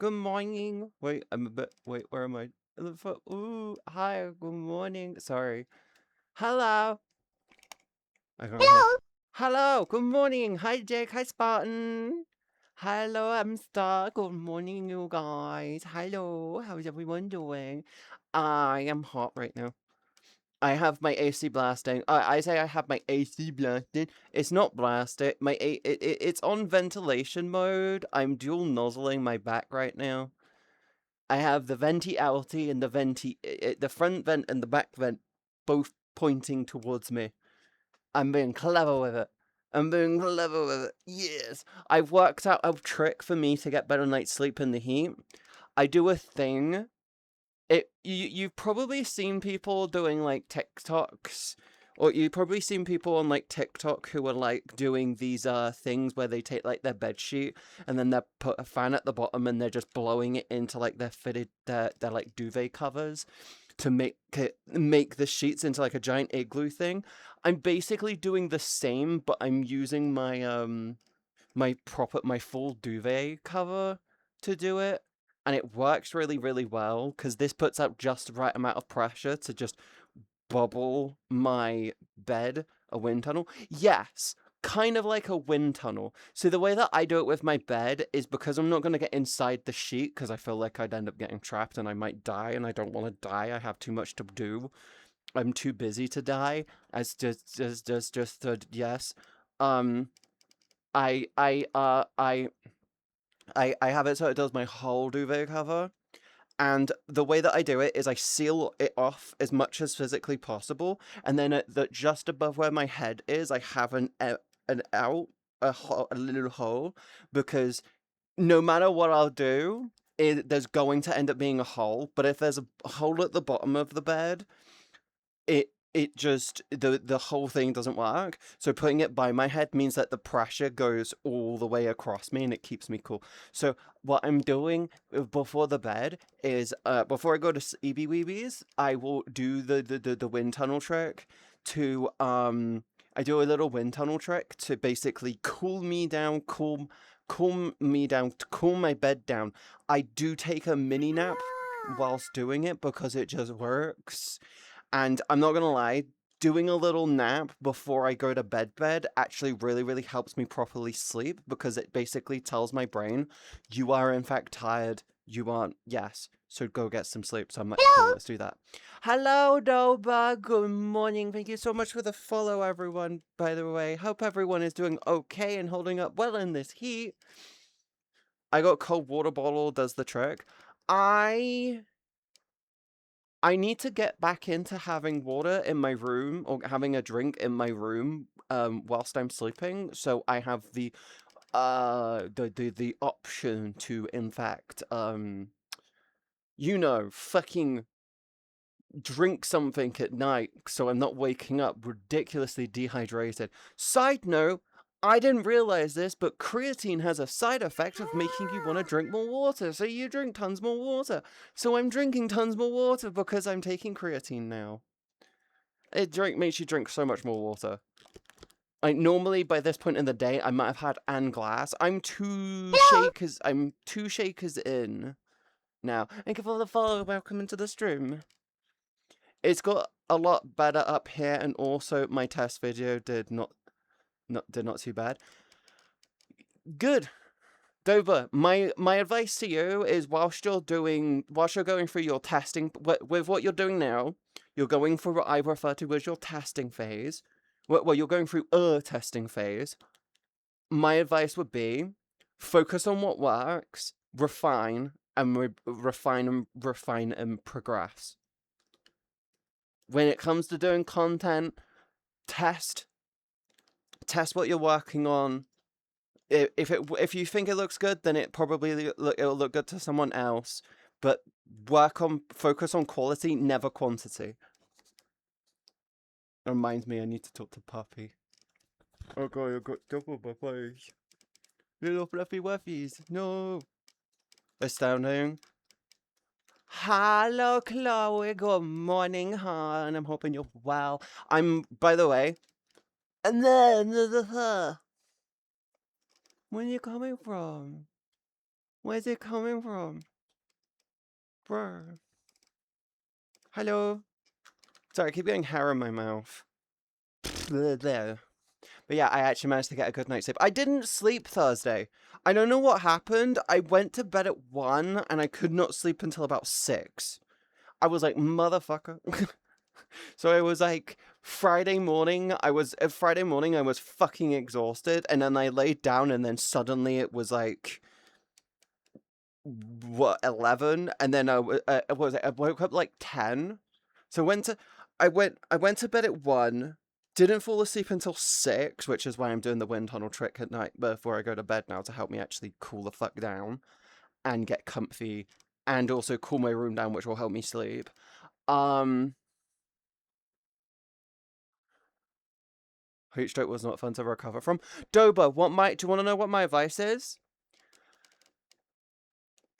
Good morning. Wait, I'm a bit. Wait, where am I? Ooh, hi. Good morning. Sorry. Hello. I can't hear. Hello. Hello. Good morning. Hi, Jake. Hi, Spartan. Hello, I'm Star. Good morning, you guys. Hello. How's everyone doing? I am hot right now. I have my AC blasting. I say I have my AC blasting. It's not blasted. It's on ventilation mode. I'm dual nozzling my back right now. I have the venti outy and the front vent and the back vent both pointing towards me. I'm being clever with it. I'm being clever with it. Yes. I've worked out a trick for me to get better night's sleep in the heat. I do a thing. You've probably seen people doing like TikToks, or you've probably seen people on like TikTok who are like doing these things where they take like their bed sheet and then they put a fan at the bottom and they're just blowing it into like their like duvet covers to make the sheets into like a giant igloo thing. I'm basically doing the same, but I'm using my full duvet cover to do it, and it works really, really well because this puts out just the right amount of pressure to just bubble my bed a wind tunnel. Yes, kind of like a wind tunnel. So the way that I do it with my bed is because I'm not going to get inside the sheet because I feel like I'd end up getting trapped and I might die, and I don't want to die. I have too much to do. I'm too busy to die. As yes. Um, I have it so it does my whole duvet cover. And the way that I do it is I seal it off as much as physically possible, and then just above where my head is, I have a little hole, because no matter what I'll do, there's going to end up being a hole. But if there's a hole at the bottom of the bed, it just the whole thing doesn't work. So putting it by my head means that the pressure goes all the way across me and it keeps me cool. So what I'm doing before the bed is before I go to sleepy weebies, I will do the wind tunnel trick to I do a little wind tunnel trick to basically cool me down, cool me down, to cool my bed down. I do take a mini nap whilst doing it because it just works. And I'm not gonna lie, doing a little nap before I go to bed actually really, really helps me properly sleep, because it basically tells my brain, you are in fact tired. You aren't, yes. So go get some sleep. So I'm like, cool, Hello. let's do that. Hello, Doba. Good morning. Thank you so much for the follow, everyone, by the way. Hope everyone is doing okay and holding up well in this heat. I got cold water bottle, does the trick. I need to get back into having water in my room, or having a drink in my room whilst I'm sleeping, so I have the option to, in fact, fucking drink something at night so I'm not waking up ridiculously dehydrated. Side note, I didn't realize this, but creatine has a side effect of making you want to drink more water, so you drink tons more water. So I'm drinking tons more water because I'm taking creatine now. Makes you drink so much more water. Like, normally by this point in the day, I might have had an glass. I'm Hello. two shakers in now. Thank you for the follow. Welcome into the stream. It's got a lot better up here, and also my test video did not too bad. Good. Dover, my advice to you is, whilst you're going through your testing, with what you're doing now, you're going through what I refer to as your testing phase. Well, you're going through a testing phase. My advice would be, focus on what works, refine and refine and progress. When it comes to doing content, test what you're working on. If you think it looks good, then it'll look good to someone else. But focus on quality, never quantity. It reminds me, I need to talk to Puppy. Okay, I got double puppies. Little fluffy wuffies. No. Astounding. Hello, Chloe. Good morning, hon. I'm hoping you're well. By the way, and then where are you coming from? Where's it coming from? Bro. Hello? Sorry, I keep getting hair in my mouth. There. But yeah, I actually managed to get a good night's sleep. I didn't sleep Thursday. I don't know what happened. I went to bed at 1 and I could not sleep until about 6. I was like, motherfucker. So I was like, Friday morning, I was fucking exhausted, and then I laid down, and then suddenly it was like, what, 11, and then I woke up like 10. So I went to bed at 1, didn't fall asleep until 6, which is why I'm doing the wind tunnel trick at night before I go to bed now, to help me actually cool the fuck down and get comfy, and also cool my room down, which will help me sleep. Heatstroke was not fun to recover from. Doba, do you want to know what my advice is?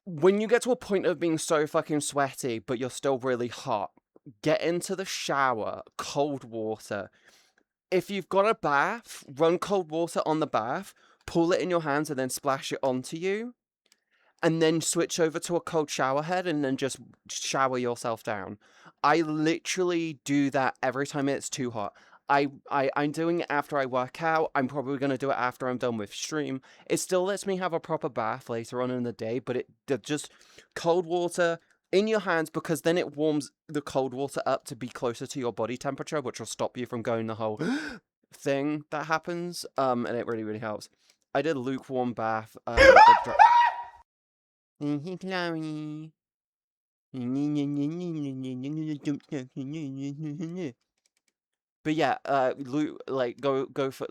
When you get to a point of being so fucking sweaty, but you're still really hot, get into the shower, cold water. If you've got a bath, run cold water on the bath, pull it in your hands, and then splash it onto you. And then switch over to a cold shower head and then just shower yourself down. I literally do that every time it's too hot. I'm doing it after I work out. I'm probably going to do it after I'm done with stream. It still lets me have a proper bath later on in the day, but just cold water in your hands, because then it warms the cold water up to be closer to your body temperature, which will stop you from going the whole thing that happens. And it really, really helps. I did a lukewarm bath. Chloe. But yeah, go for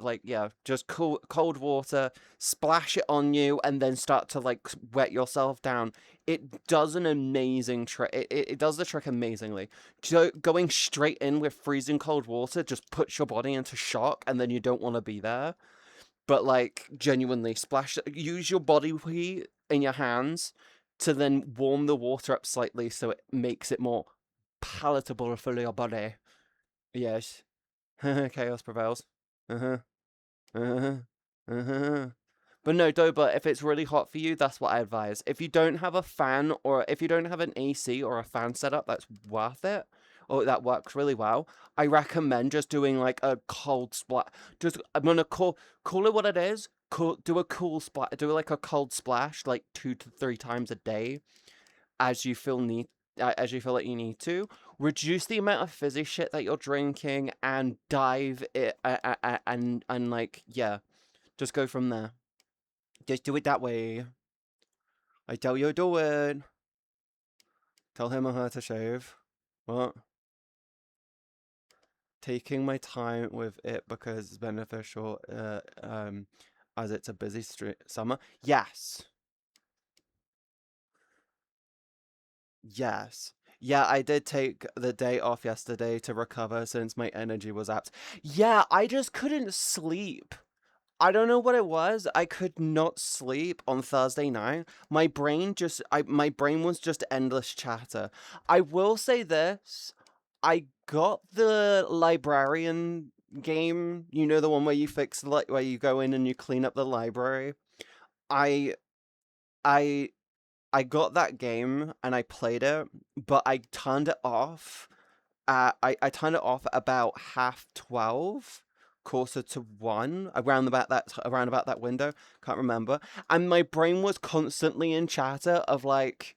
just cold water, splash it on you, and then start to like wet yourself down. It does an amazing trick. It does the trick amazingly. So going straight in with freezing cold water just puts your body into shock, and then you don't want to be there. But like genuinely use your body heat in your hands to then warm the water up slightly so it makes it more palatable for your body. Yes. Chaos prevails. Uh-huh. Uh-huh. Uh-huh. But no, Doba, if it's really hot for you, that's what I advise. If you don't have a fan, or if you don't have an AC or a fan setup that's worth it, or that works really well, I recommend just doing like a cold splash. I'm gonna call it what it is. Do a cool splash. Do like a cold splash, like 2 to 3 times a day, as you feel like you need to. Reduce the amount of fizzy shit that you're drinking, and dive it, and like just go from there. Just do it that way. I tell you, do it. Tell him or her to shave. What? Taking my time with it because it's beneficial, as it's a busy summer. Yes. Yes. Yeah, I did take the day off yesterday to recover since my energy was up. Yeah, I just couldn't sleep. I don't know what it was. I could not sleep on Thursday night. My brain was just endless chatter. I will say this. I got the librarian game, the one where you where you go in and you clean up the library. I I I got that game and I played it, but I turned it off. I turned it off at about 12:30, closer to 1, around about that window. Can't remember. And my brain was constantly in chatter of like,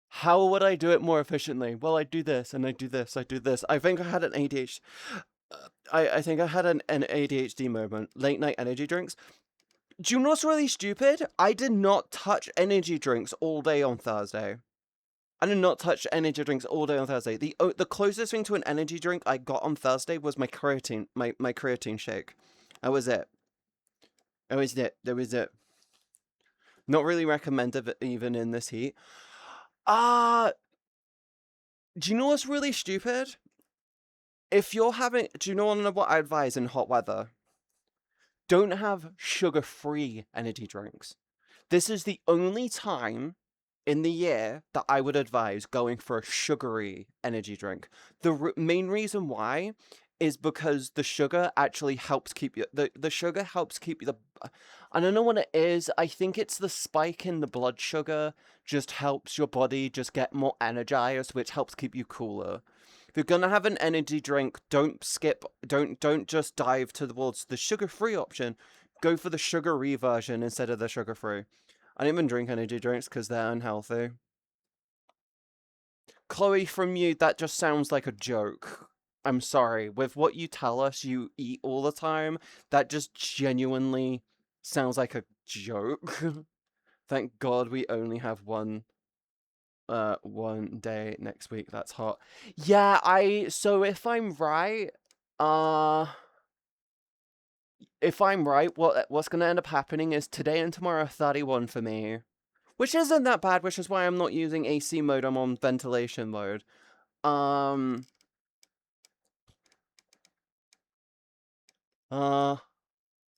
how would I do it more efficiently? Well, I do this and I do this. I do this. I think I had an ADHD. I think I had an ADHD moment. Late night energy drinks. Do you know what's really stupid? I did not touch energy drinks all day on Thursday. I did not touch energy drinks all day on Thursday. The closest thing to an energy drink I got on Thursday was my creatine shake. That was it. That was it. Not really recommended even in this heat. Do you know what's really stupid? Do you know what I advise in hot weather? Don't have sugar-free energy drinks. This is the only time in the year that I would advise going for a sugary energy drink. The main reason why is because the sugar actually helps keep the sugar helps keep I don't know what it is. I think it's the spike in the blood sugar just helps your body just get more energized, which helps keep you cooler. If you're gonna have an energy drink, don't skip. Don't just dive towards the sugar-free option. Go for the sugar-free version instead of the sugar-free. I don't even drink energy drinks because they're unhealthy. Chloe, from you, that just sounds like a joke. I'm sorry. With what you tell us you eat all the time, that just genuinely sounds like a joke. Thank God we only have one day next week. That's hot. Yeah, so if I'm right, what's gonna end up happening is today and tomorrow are 31 for me. Which isn't that bad, which is why I'm not using AC mode, I'm on ventilation mode.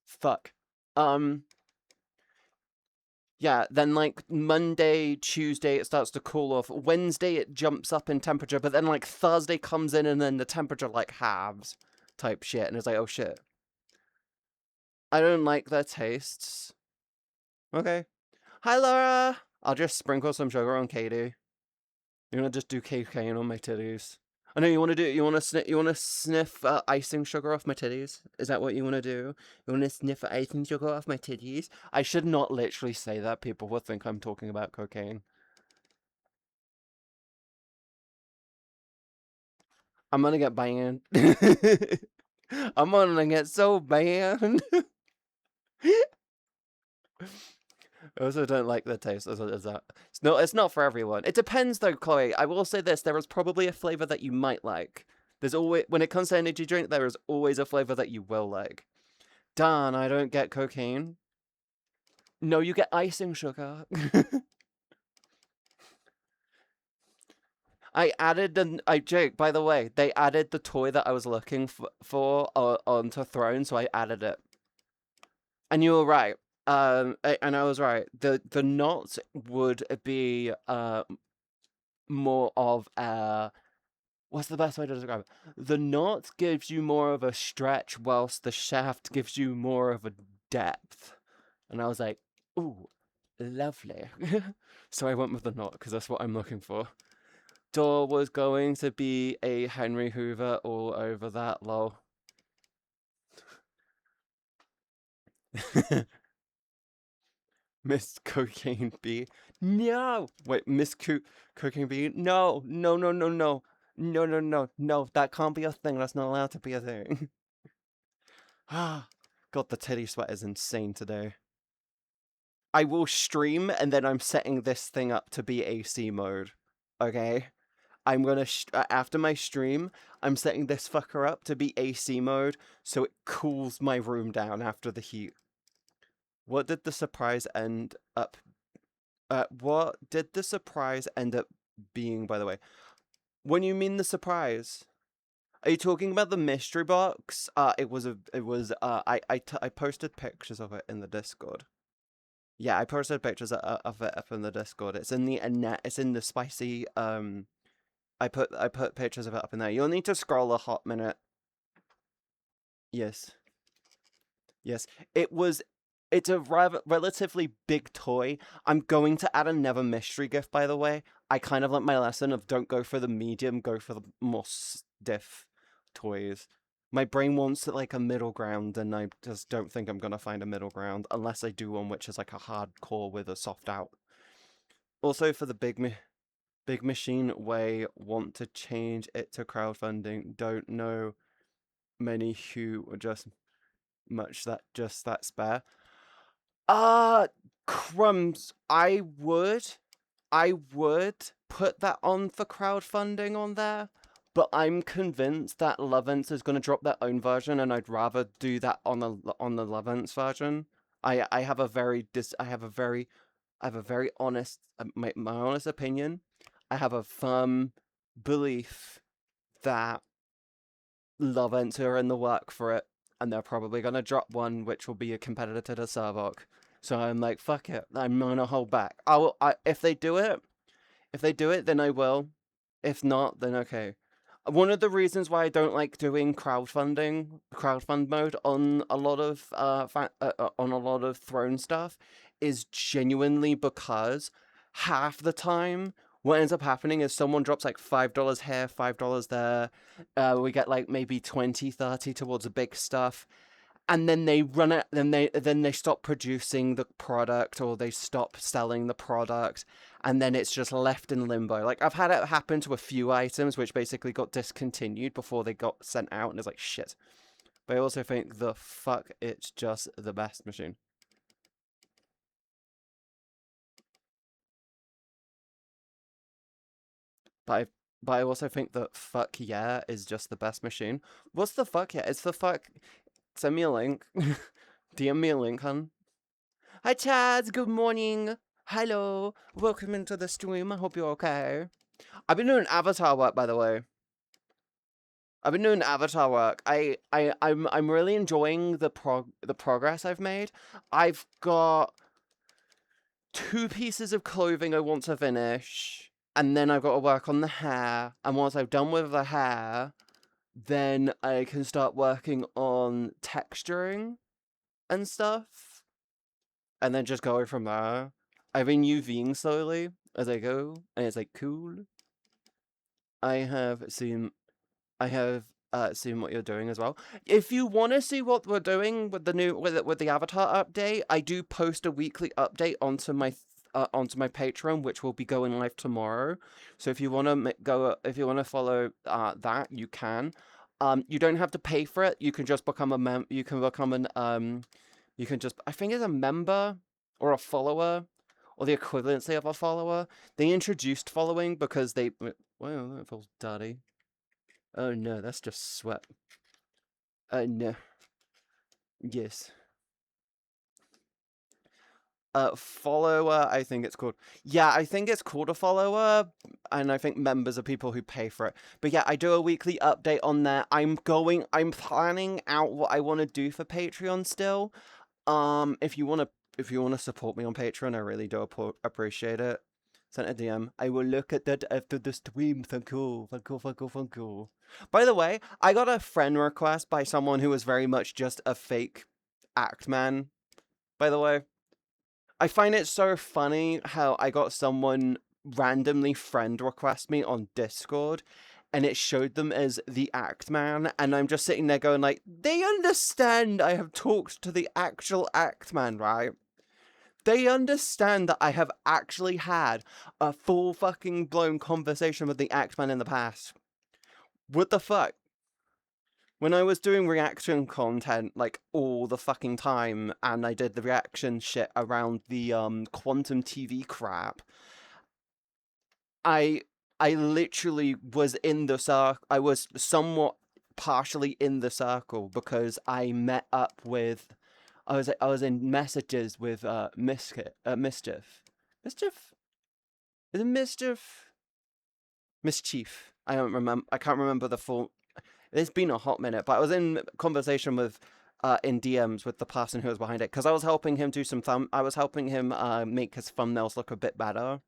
Fuck. Yeah, then like Monday, Tuesday it starts to cool off. Wednesday it jumps up in temperature, but then like Thursday comes in and then the temperature like halves type shit, and it's like, oh shit. I don't like their tastes. Okay. Hi Laura! I'll just sprinkle some sugar on Katie. You're gonna just do cocaine on my titties. I know you want to sniff icing sugar off my titties. Is that what you want to do? You want to sniff icing sugar off my titties? I should not literally say that. People will think I'm talking about cocaine. I'm gonna get banned. I'm gonna get so banned. I also don't like the taste. It's not for everyone. It depends though, Chloe. I will say this: there is probably a flavor that you might like. There's always, when it comes to energy drink, there is always a flavor that you will like. Darn, I don't get cocaine. No, you get icing sugar. Jake, by the way, they added the toy that I was looking for onto Throne, so I added it. And you were right. And I was right. The knot would be more of a, what's the best way to describe it? The knot gives you more of a stretch, whilst the shaft gives you more of a depth. And I was like, ooh, lovely. So I went with the knot because that's what I'm looking for. Door was going to be a Henry Hoover all over that, lol. Miss Cocaine Bee. No! Wait, Miss Cocaine Bee? No, no, no, no, no. No, no, no, no. That can't be a thing. That's not allowed to be a thing. Ah, God, the titty sweat is insane today. I will stream, and then I'm setting this thing up to be AC mode. Okay? I'm gonna, after my stream, I'm setting this fucker up to be AC mode, so it cools my room down after the heat. What did the surprise end up... what did the surprise end up being, by the way? When you mean the surprise... Are you talking about the mystery box? I posted pictures of it in the Discord. Yeah, I posted pictures of it up in the Discord. It's in the spicy, I put pictures of it up in there. You'll need to scroll a hot minute. Yes. Yes. It's a relatively big toy. I'm going to add another mystery gift, by the way. I kind of learnt my lesson of don't go for the medium, go for the more stiff toys. My brain wants like a middle ground, and I just don't think I'm gonna find a middle ground unless I do one which is like a hardcore with a soft out. Also, for the big machine way, want to change it to crowdfunding. Don't know many who are just that spare. Crumbs. I would put that on for crowdfunding on there, but I'm convinced that Lovence is going to drop their own version, and I'd rather do that on the Lovence version. I have a very honest, my honest opinion. I have a firm belief that Lovence are in the work for it, and they're probably gonna drop one which will be a competitor to the Servok. So I'm like, fuck it, I'm gonna hold back. If they do it, then I will. If not, then okay. One of the reasons why I don't like doing crowdfund mode on a lot of on a lot of Throne stuff, is genuinely because half the time what ends up happening is someone drops like $5 here, $5 there. We get like maybe 20, 30 towards the big stuff, and then they run it, then they stop producing the product, or they stop selling the product, and then it's just left in limbo. Like, I've had it happen to a few items which basically got discontinued before they got sent out, and it's like shit. But I also think the fuck, it's just the best machine. But I also think that fuck yeah is just the best machine. What's the fuck yeah? It's the fuck. Send me a link. DM me a link, hun. Hi, Chads. Good morning. Hello. Welcome into the stream. I hope you're okay. I've been doing avatar work, by the way. I've been doing avatar work. I'm really enjoying the progress I've made. I've got 2 pieces of clothing I want to finish, and then I've got to work on the hair. And once I've done with the hair, then I can start working on texturing and stuff, and then just going from there. I've been UVing slowly as I go, and it's like cool. I have seen seen what you're doing as well. If you want to see what we're doing with the new with the avatar update, I do post a weekly update onto my Patreon, which will be going live tomorrow. So if you want to if you want to follow that, you can. You don't have to pay for it. You can just become a You can become an You can just, I think, it's a member or a follower, or the equivalency of a follower. They introduced following because they. Well, that feels dirty. Oh no, that's just sweat. No. Yes. Follower, I think it's called. Yeah, I think it's called a follower, and I think members are people who pay for it. But yeah, I do a weekly update on there. I'm planning out what I want to do for Patreon still. If you wanna support me on Patreon, I really do appreciate it. Send a DM. I will look at that after the stream. Thank you, thank you, thank you, thank you. By the way, I got a friend request by someone who was very much just a fake act man. By the way, I find it so funny how I got someone randomly friend request me on Discord, and it showed them as the act man, and I'm just sitting there going like, they understand I have talked to the actual act man, right? They understand that I have actually had a full fucking blown conversation with the act man in the past. What the fuck? When I was doing reaction content like all the fucking time, and I did the reaction shit around the quantum TV crap, I I literally was in the circle. I was somewhat partially in the circle because I met up with. I was in messages with Mischief. Mischief? Is it Mischief? Mischief. I don't remember. I can't remember the full. It's been a hot minute, but I was in conversation with in DMs with the person who was behind it, because I was helping him do some I was helping him make his thumbnails look a bit better,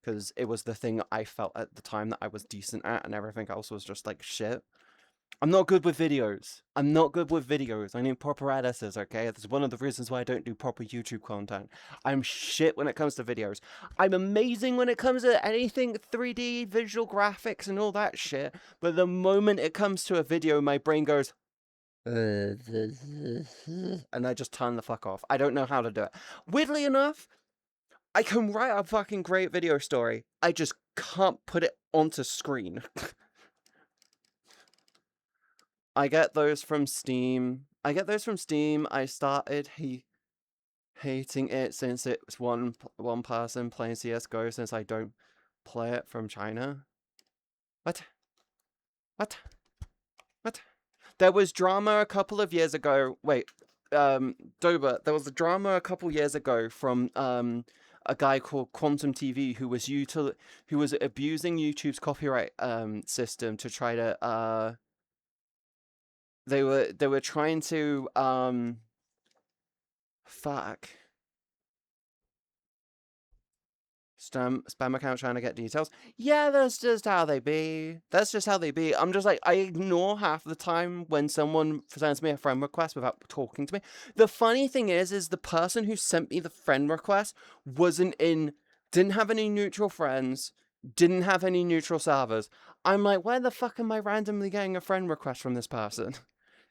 because it was the thing I felt at the time that I was decent at, and everything else was just like shit. I'm not good with videos. I'm not good with videos. I need proper editors, okay? That's one of the reasons why I don't do proper YouTube content. I'm shit when it comes to videos. I'm amazing when it comes to anything 3D, visual graphics, and all that shit. But the moment it comes to a video, my brain goes, and I just turn the fuck off. I don't know how to do it. Weirdly enough, I can write a fucking great video story. I just can't put it onto screen. I get those from Steam. I started hating it since it's one person playing CS:GO, since I don't play it from China. What? What? What? There was drama a couple of years ago. Wait, Doba. There was a drama a couple years ago from a guy called Quantum TV who was abusing YouTube's copyright system to try to they were trying to fuck. spam account trying to get details. Yeah, that's just how they be. That's just how they be. I'm just like, I ignore half the time when someone sends me a friend request without talking to me. The funny thing is the person who sent me the friend request didn't have any neutral friends, didn't have any neutral servers. I'm like, where the fuck am I randomly getting a friend request from this person?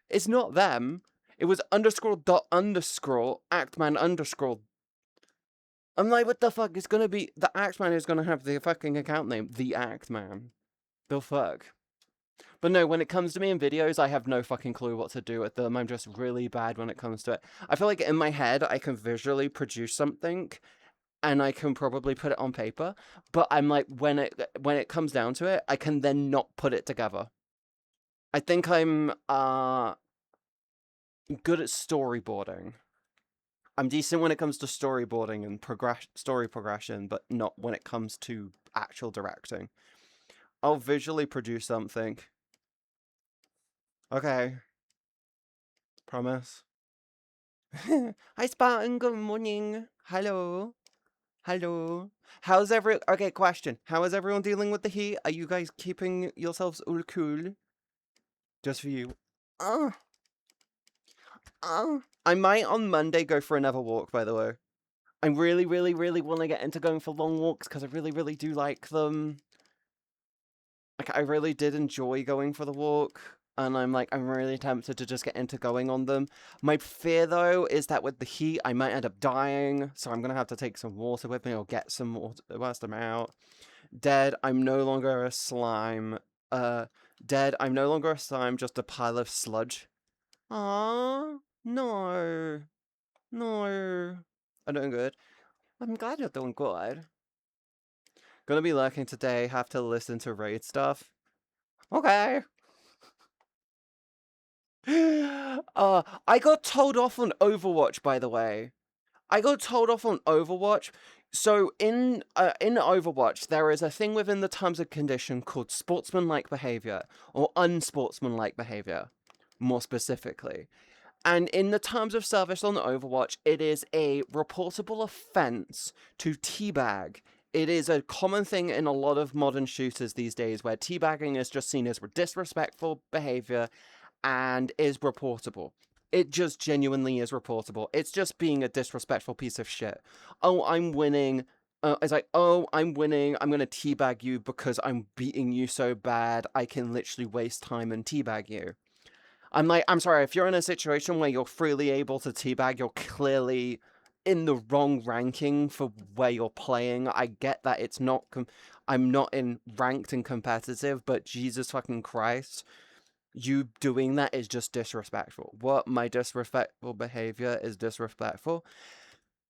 It's not them. It was _._ actman_. I'm like, what the fuck? It's gonna be the Axeman is gonna have the fucking account name, the Axeman. The fuck. But no, when it comes to me in videos, I have no fucking clue what to do with them. I'm just really bad when it comes to it. I feel like in my head, I can visually produce something, and I can probably put it on paper. But I'm like, when it comes down to it, I can then not put it together. I think I'm good at storyboarding. I'm decent when it comes to storyboarding and story progression, but not when it comes to actual directing. I'll visually produce something. Okay. Promise. Hi, Spartan. Good morning. Hello. Hello. Okay, question. How is everyone dealing with the heat? Are you guys keeping yourselves all cool? Just for you. I might on Monday go for another walk, by the way. I really, really, really want to get into going for long walks because I really, really do like them. Like, I really did enjoy going for the walk, and I'm really tempted to just get into going on them. My fear, though, is that with the heat, I might end up dying, so I'm gonna have to take some water with me or get some water whilst I'm out. Dead, I'm no longer a slime. Dead, I'm no longer a slime, just a pile of sludge. Aww, no. No. I'm doing good. I'm glad you're doing good. Gonna be lurking today, have to listen to raid stuff. Okay. I got told off on Overwatch, by the way. I got told off on Overwatch. So in Overwatch, there is a thing within the terms and condition called sportsmanlike behavior, or unsportsmanlike behavior, more specifically. And in the terms of service on Overwatch, it is a reportable offense to teabag. It is a common thing in a lot of modern shooters these days where teabagging is just seen as disrespectful behavior and is reportable. It just genuinely is reportable. It's just being a disrespectful piece of shit. Oh, I'm winning. It's like, oh, I'm winning. I'm going to teabag you because I'm beating you so bad. I can literally waste time and teabag you. I'm like, I'm sorry, if you're in a situation where you're freely able to teabag, you're clearly in the wrong ranking for where you're playing. I get that it's not, I'm not in ranked and competitive, but Jesus fucking Christ, you doing that is just disrespectful. What? My disrespectful behavior is disrespectful?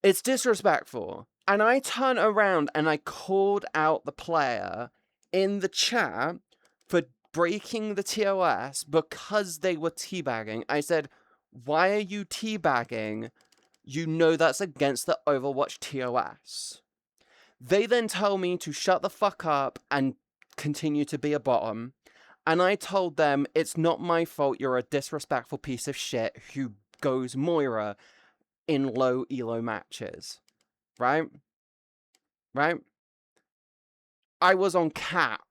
It's disrespectful. And I turn around and I called out the player in the chat for breaking the TOS because they were teabagging. I said, why are you teabagging? You know that's against the Overwatch TOS. They then tell me to shut the fuck up and continue to be a bottom. And I told them, it's not my fault you're a disrespectful piece of shit who goes Moira in low elo matches. Right? Right? I was on cat.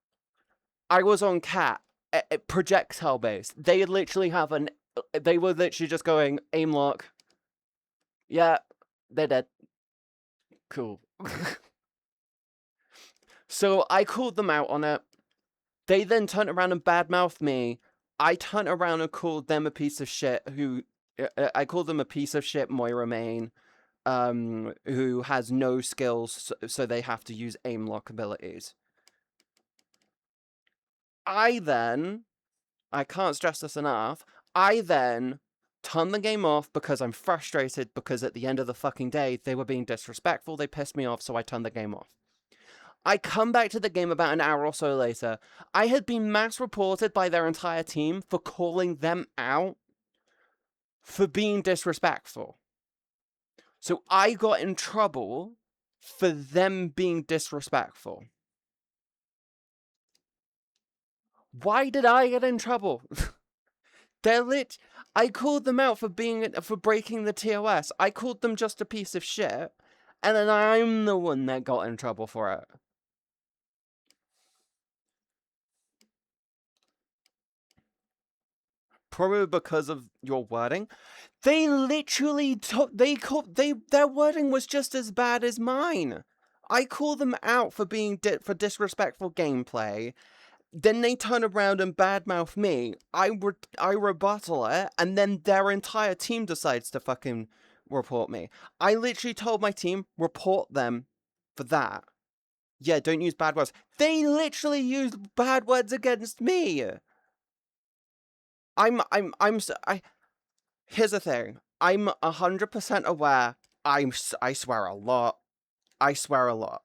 Projectile based. They literally have they were literally just going, aim lock. Yeah, they're dead. Cool. So I called them out on it. They then turned around and badmouthed me. I turned around and called them a piece of shit I called them a piece of shit Moira main, who has no skills, so they have to use aim lock abilities. I can't stress this enough, I then turned the game off because I'm frustrated because at the end of the fucking day, they were being disrespectful, they pissed me off, so I turned the game off. I come back to the game about an hour or so later. I had been mass reported by their entire team for calling them out for being disrespectful. So I got in trouble for them being disrespectful. Why did I get in trouble? I called them out for breaking the TOS. I called them just a piece of shit. And then I'm the one that got in trouble for it. Probably because of your wording. They literally their wording was just as bad as mine. I call them out for being for disrespectful gameplay. Then they turn around and badmouth me. I rebuttal it, and then their entire team decides to fucking report me. I literally told my team, report them for that. Yeah, don't use bad words. They literally used bad words against me. Here's the thing. I'm 100% aware. I swear a lot. I swear a lot.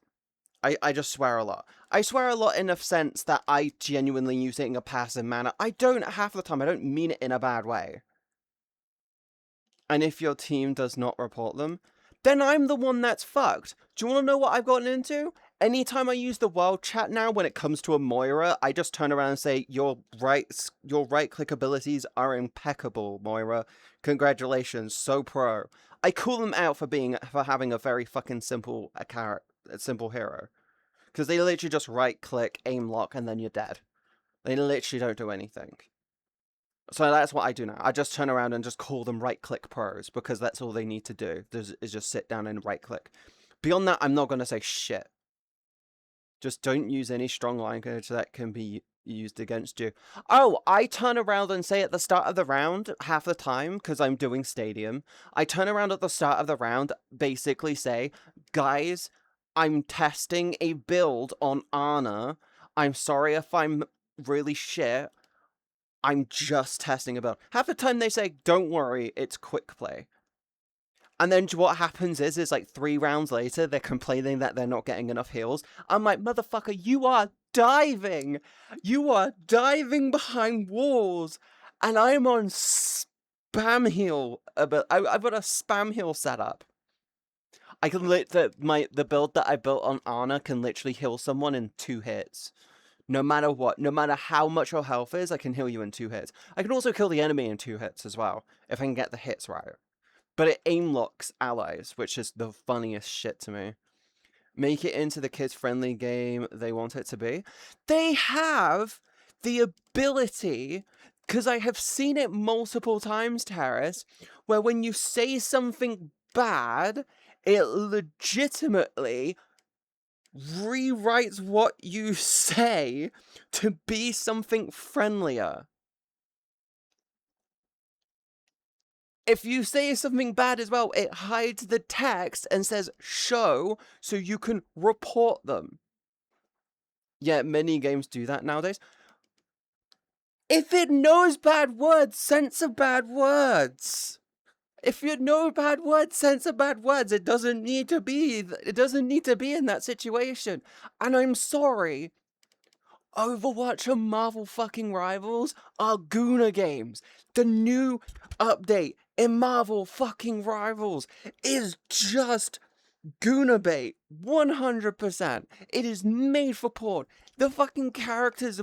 I just swear a lot. I swear a lot in a sense that I genuinely use it in a passive manner. I don't half the time. I don't mean it in a bad way. And if your team does not report them, then I'm the one that's fucked. Do you want to know what I've gotten into? Anytime I use the world chat now, when it comes to a Moira, I just turn around and say, your right click abilities are impeccable, Moira. Congratulations, so pro. I call them out for having a very fucking simple simple hero. Because they literally just right click, aim lock, and then you're dead. They literally don't do anything. So that's what I do now. I just turn around and just call them right click pros, because that's all they need to do, is just sit down and right click. Beyond that, I'm not going to say shit. Just don't use any strong language that can be used against you. Oh, I turn around and say at the start of the round, half the time, because I'm doing Stadium, I turn around at the start of the round, basically say, guys, I'm testing a build on Ana. I'm sorry if I'm really shit. I'm just testing a build. Half the time they say, don't worry, it's quick play. And then what happens is like 3 rounds later, they're complaining that they're not getting enough heals. I'm like, motherfucker, you are diving! You are diving behind walls! And I'm on spam heal. I've got a spam heal set up. I can the build that I built on Ana can literally heal someone in 2 hits. No matter what, no matter how much your health is, I can heal you in 2 hits. I can also kill the enemy in 2 hits as well, if I can get the hits right. But it aim locks allies, which is the funniest shit to me. Make it into the kids-friendly game they want it to be. They have the ability, because I have seen it multiple times, Terrace, where when you say something bad, it legitimately rewrites what you say to be something friendlier. If you say something bad as well, it hides the text and says show so you can report them. Yeah, many games do that nowadays. If it knows bad words, censor bad words. If you know bad words, censor bad words. It doesn't need to be in that situation. And I'm sorry, Overwatch and Marvel fucking Rivals are Guna games. The new update in Marvel fucking Rivals is just Guna bait. 100%. It is made for porn. The fucking characters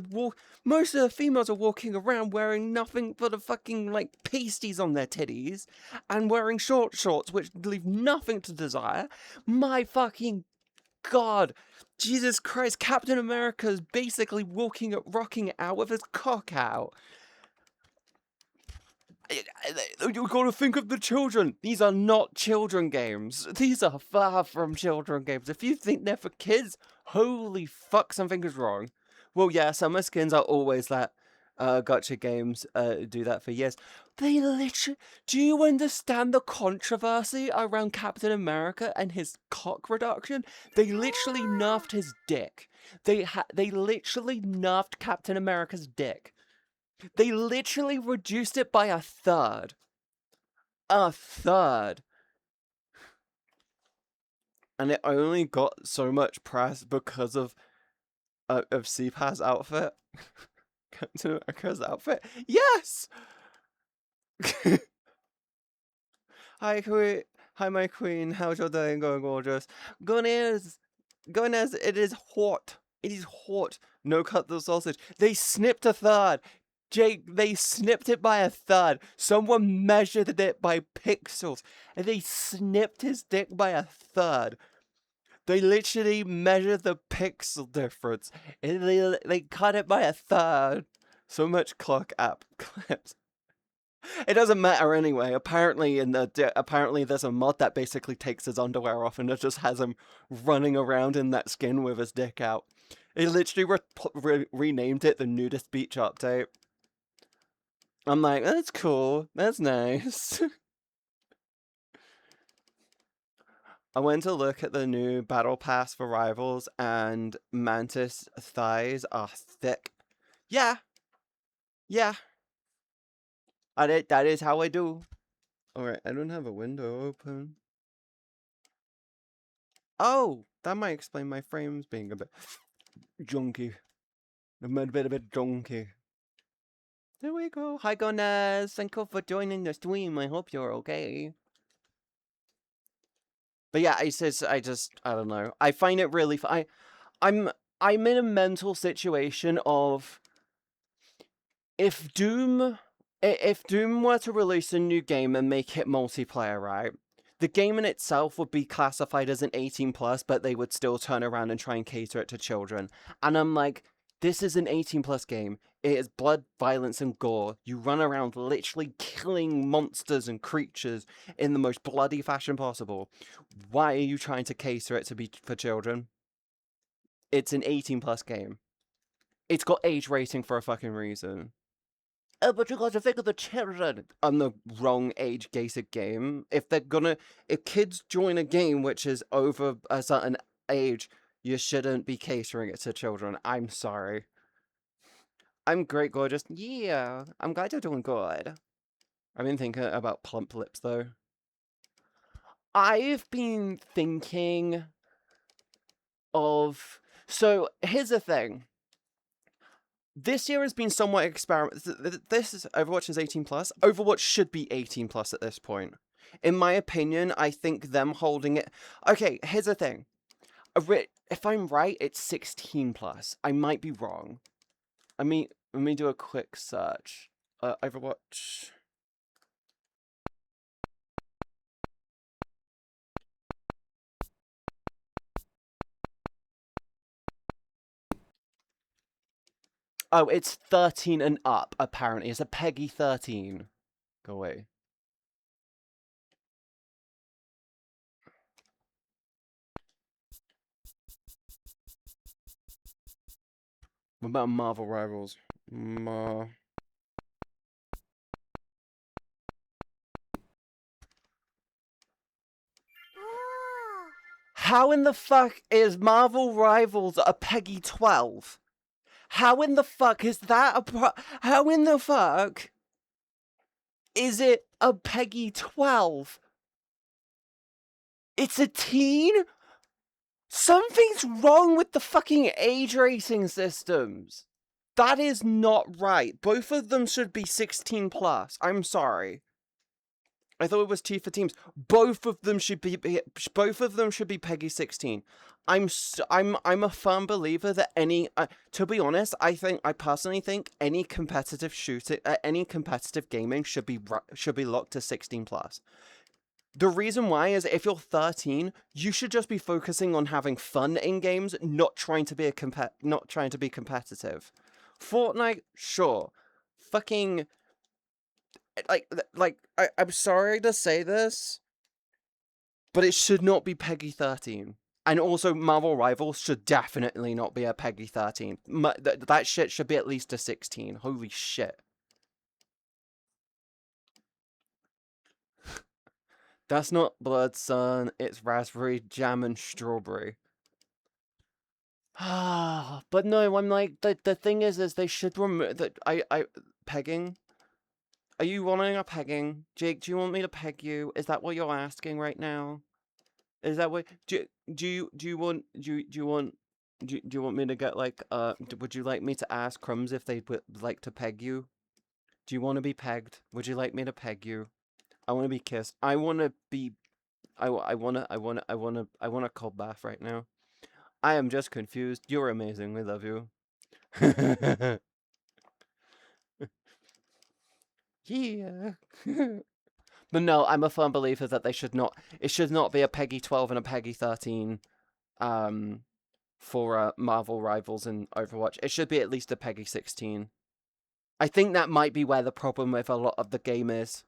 most of the females are walking around wearing nothing but the fucking, like, pasties on their titties and wearing short shorts which leave nothing to desire. My fucking God. Jesus Christ, Captain America's basically rocking it out with his cock out. You gotta think of the children. These are not children games. These are far from children games. If you think they're for kids, holy fuck, something is wrong. Well, yeah, summer skins are always that. Gotcha games do that for years. They literally... Do you understand the controversy around Captain America and his cock reduction? They literally nerfed his dick. They literally nerfed Captain America's dick. They literally reduced it by a third. A third. And it only got so much press because of CPA's outfit. Captain America's outfit. Yes! Hi, queen. Hi, my queen. How's your day going, gorgeous? Goodness, it is hot. It is hot. No cut the sausage. They snipped a third. Jake, they snipped it by a third. Someone measured it by pixels, and they snipped his dick by a third. They literally measured the pixel difference, and they cut it by a third. So much clock app clips. It doesn't matter anyway. Apparently, apparently there's a mod that basically takes his underwear off and it just has him running around in that skin with his dick out. It literally renamed it the Nudist Beach Update. I'm like, that's cool. That's nice. I went to look at the new Battle Pass for Rivals, and Mantis thighs are thick. Yeah. Yeah. That is how I do. Alright, I don't have a window open. Oh, that might explain my frames being a bit junky. I'm a bit junky. There we go. Hi, Gonaz. Thank you for joining the stream. I hope you're okay. But yeah, I don't know. I find it really I'm in a mental situation of if Doom were to release a new game and make it multiplayer, right? The game in itself would be classified as an 18 plus, but they would still turn around and try and cater it to children. And I'm like, this is an 18 plus game. It is blood, violence, and gore. You run around literally killing monsters and creatures in the most bloody fashion possible. Why are you trying to cater it to be for children? It's an 18 plus game. It's got age rating for a fucking reason. Oh, but you got to think of the children on the wrong age gated game. If kids join a game which is over a certain age, you shouldn't be catering it to children. I'm sorry. I'm great, gorgeous. Yeah, I'm glad you're doing good. I've been thinking about plump lips, though. I've been thinking of... So, here's the thing. This year has been somewhat Overwatch is 18 plus. Overwatch should be 18 plus at this point. In my opinion, I think them holding it... Okay, here's the thing. If I'm right, it's 16 plus. I might be wrong. Let me do a quick search. Overwatch... Oh, it's 13 and up, apparently. It's a Peggy 13. Go away. What about Marvel Rivals? How in the fuck is Marvel Rivals a Peggy 12? How in the fuck is that how in the fuck is it a Peggy 12? It's a teen? Something's wrong with the fucking age rating systems. That is not right. Both of them should be 16 plus. I'm sorry. I thought it was T for teams. Both of them should be Peggy 16. I'm a firm believer that to be honest, I personally think any competitive any competitive gaming should be locked to 16 plus. The reason why is if you're 13, you should just be focusing on having fun in games, not trying to be competitive. Fortnite, sure. Fucking I'm sorry to say this, but it should not be Peggy 13. And also, Marvel Rivals should definitely not be a Peggy 13. That shit should be at least a 16. Holy shit. That's not blood, son. It's raspberry, jam, and strawberry. But no, I'm like, the thing is they should remove that. Pegging? Are you wanting a pegging? Jake, do you want me to peg you? Is that what you're asking right now? Is that what do you want me to get like would you like me to ask Crumbs if they would like to peg you? Do you want to be pegged? Would you like me to peg you? I want to be kissed. I want to be I want a cold bath right now. I am just confused. You're amazing. We love you. Yeah. But no, I'm a firm believer that it should not be a Peggy 12 and a Peggy 13 for Marvel Rivals in Overwatch. It should be at least a Peggy 16. I think that might be where the problem with a lot of the game is.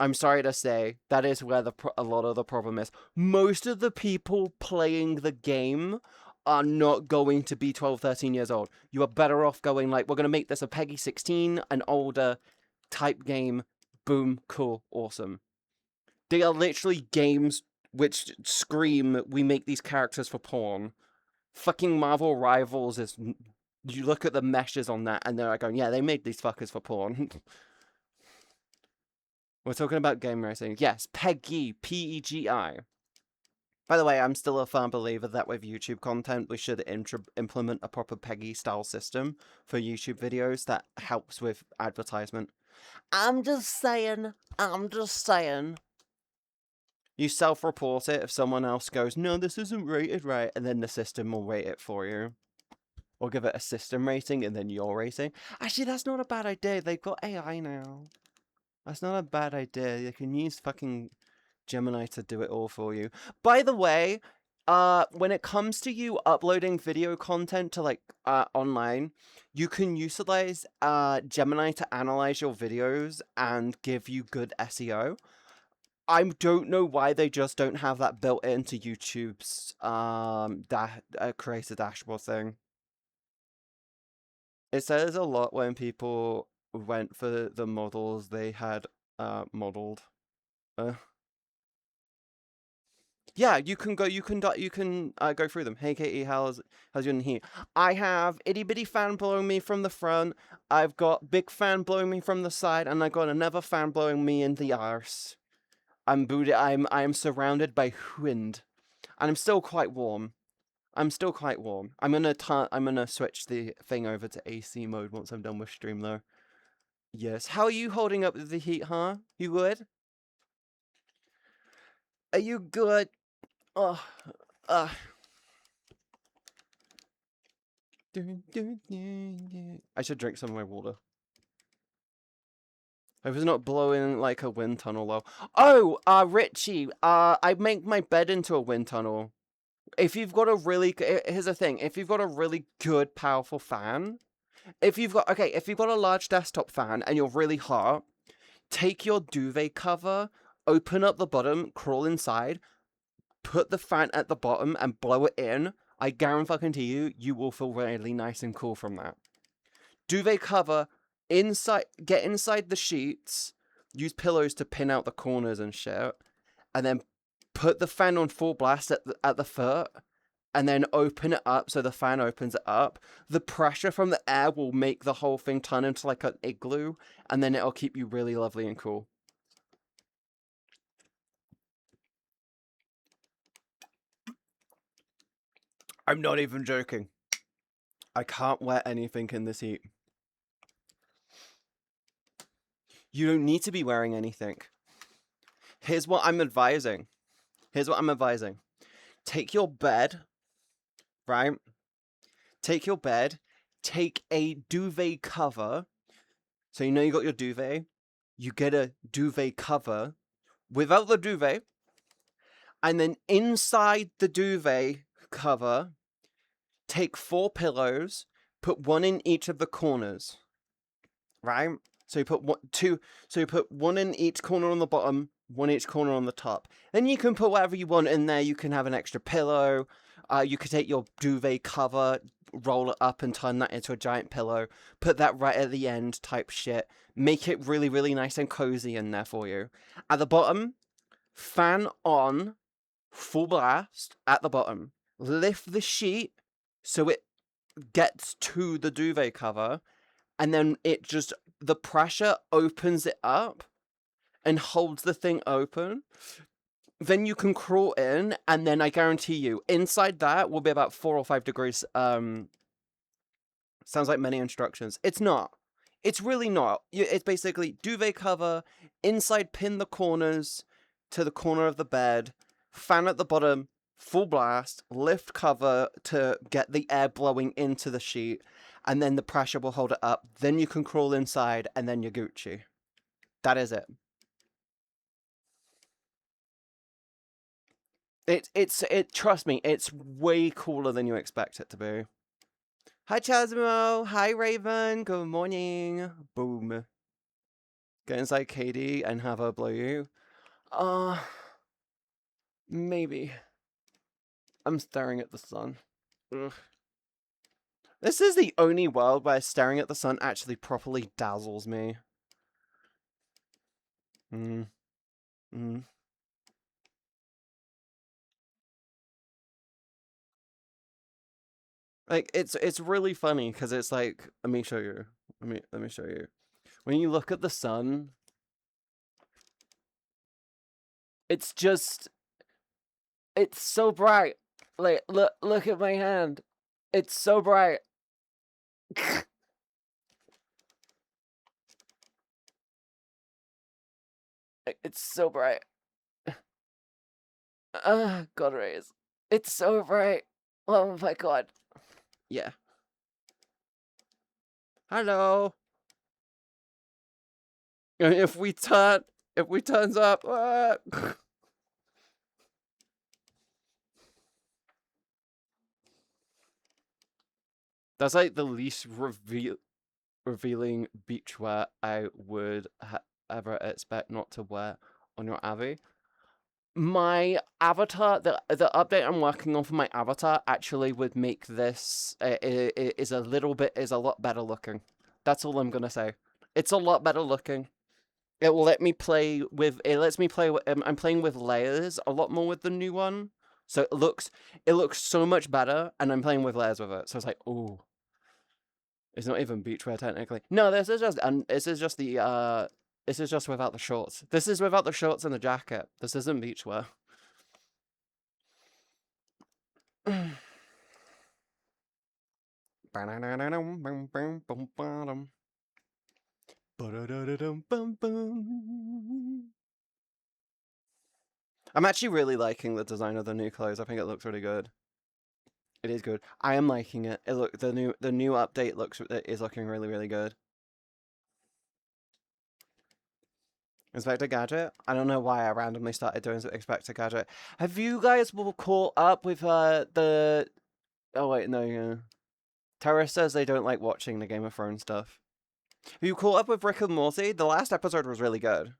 I'm sorry to say, that is where a lot of the problem is. Most of the people playing the game are not going to be 12, 13 years old. You are better off going like, we're going to make this a Peggy 16, an older type game. Boom, cool, awesome. They are literally games which scream, we make these characters for porn. Fucking Marvel Rivals is... You look at the meshes on that and they're like going, yeah, they made these fuckers for porn. We're talking about game racing. Yes, PEGI, P-E-G-I. By the way, I'm still a firm believer that with YouTube content, we should implement a proper PEGI-style system for YouTube videos that helps with advertisement. I'm just saying. You self-report it if someone else goes, no, this isn't rated right, and then the system will rate it for you. Or give it a system rating, and then your rating. Actually, that's not a bad idea. They've got AI now. That's not a bad idea. You can use fucking Gemini to do it all for you. By the way, when it comes to you uploading video content to like online, you can utilize Gemini to analyze your videos and give you good SEO. I don't know why they just don't have that built into YouTube's creator dashboard thing. It says a lot when people went for the models they had modeled. Yeah, you can go through them. Hey Katie, how's you in here? I have itty bitty fan blowing me from the front. I've got big fan blowing me from the side, and I got another fan blowing me in the arse. I am surrounded by wind, and I'm still quite warm. I'm gonna switch the thing over to AC mode once I'm done with stream though. Yes. How are you holding up with the heat, huh? You good? Are you good? Oh, I should drink some of my water. I was not blowing like a wind tunnel though. Oh, Richie, I make my bed into a wind tunnel. If you've got a really, here's the thing, if you've got a really good, powerful fan, if you've got a large desktop fan and you're really hot, take your duvet cover, open up the bottom, crawl inside, put the fan at the bottom and blow it in. I guarantee you will feel really nice and cool from that. Duvet cover, get inside the sheets, use pillows to pin out the corners and shit, and then put the fan on full blast at the foot, and then open it up so the fan opens it up. The pressure from the air will make the whole thing turn into like an igloo, and then it'll keep you really lovely and cool. I'm not even joking. I can't wear anything in this heat. You don't need to be wearing anything. Here's what I'm advising. Take your bed, right? Take a duvet cover. So you know you got your duvet. You get a duvet cover without the duvet. And then inside the duvet cover, take 4 pillows, put one in each of the corners. Right? So you put one in each corner on the bottom, one each corner on the top. Then you can put whatever you want in there. You can have an extra pillow. You could take your duvet cover, roll it up and turn that into a giant pillow. Put that right at the end type shit. Make it really, really nice and cozy in there for you. At the bottom, fan on, full blast at the bottom. Lift the sheet so it gets to the duvet cover. And then the pressure opens it up and holds the thing open. Then you can crawl in, and then I guarantee you, inside that will be about 4 or 5 degrees. Sounds like many instructions. It's not. It's really not. It's basically duvet cover, inside pin the corners to the corner of the bed, fan at the bottom, full blast, lift cover to get the air blowing into the sheet, and then the pressure will hold it up. Then you can crawl inside, and then you're Gucci. That is it. Trust me, it's way cooler than you expect it to be. Hi Chasmo, hi Raven, good morning. Boom. Get inside Katie and have her blow you. Maybe. I'm staring at the sun. Ugh. This is the only world where staring at the sun actually properly dazzles me. Like it's really funny because it's like, let me show you. Let me show you. When you look at the sun, it's so bright. Like look at my hand. It's so bright. It's so bright. God rays. It's so bright. Oh my god. Yeah. Hello. If we turns up. That's like the least revealing beachwear I would ever expect not to wear on your Avi. My avatar, the update I'm working on for my avatar actually would make this is a lot better looking. That's all I'm gonna say. It's a lot better looking. It will let me play with. It lets me play. I'm playing with layers a lot more with the new one, so it looks so much better, and I'm playing with layers with it. So it's like, oh, it's not even beachwear technically. No, this is just without the shorts. This is without the shorts and the jacket. This isn't beachwear. I'm actually really liking the design of the new clothes. I think it looks really good. It is good. I am liking it. The new update is looking really, really good. Inspector Gadget? I don't know why I randomly started doing Inspector Gadget. Have you guys caught up with the... Oh wait, no, yeah. Tara says they don't like watching the Game of Thrones stuff. Have you caught up with Rick and Morty? The last episode was really good.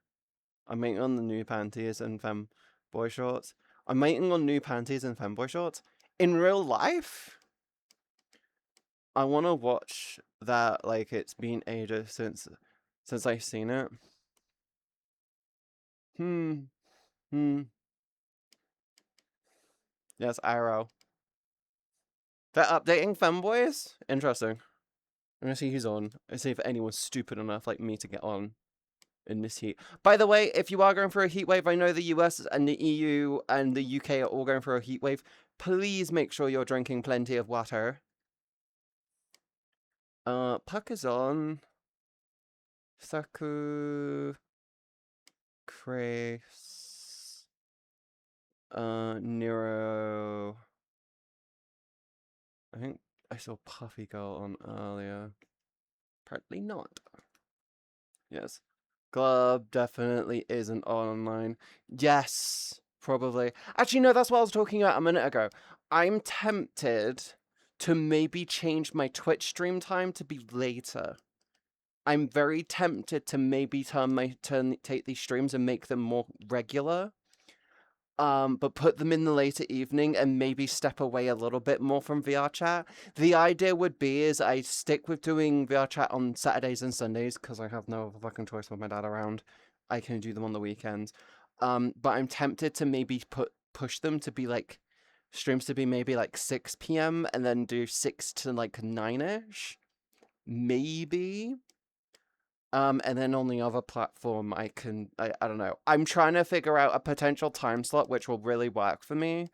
I'm waiting on the new panties and femboy shorts. I'm waiting on new panties and femboy shorts. In real life, I want to watch that. Like, it's been ages since I've seen it. Yes, Arrow. They're updating femboys? Interesting. I'm gonna see who's on. And see if anyone's stupid enough like me to get on in this heat. By the way, if you are going for a heat wave, I know the US and the EU and the UK are all going for a heat wave. Please make sure you're drinking plenty of water. Puck is on. Saku. Chris. Nero. I think I saw Puffy Girl on earlier. Apparently not. Yes. Glub definitely isn't online. Yes, probably. Actually, no, that's what I was talking about a minute ago. I'm tempted to maybe change my Twitch stream time to be later. I'm very tempted to maybe take these streams and make them more regular. But put them in the later evening and maybe step away a little bit more from VR chat. The idea would be is I stick with doing VR chat on Saturdays and Sundays because I have no fucking choice with my dad around. I can do them on the weekends. But I'm tempted to maybe push them to be like streams to be maybe like 6 p.m. and then do 6 to like 9ish. Maybe. And then on the other platform, I don't know. I'm trying to figure out a potential time slot which will really work for me.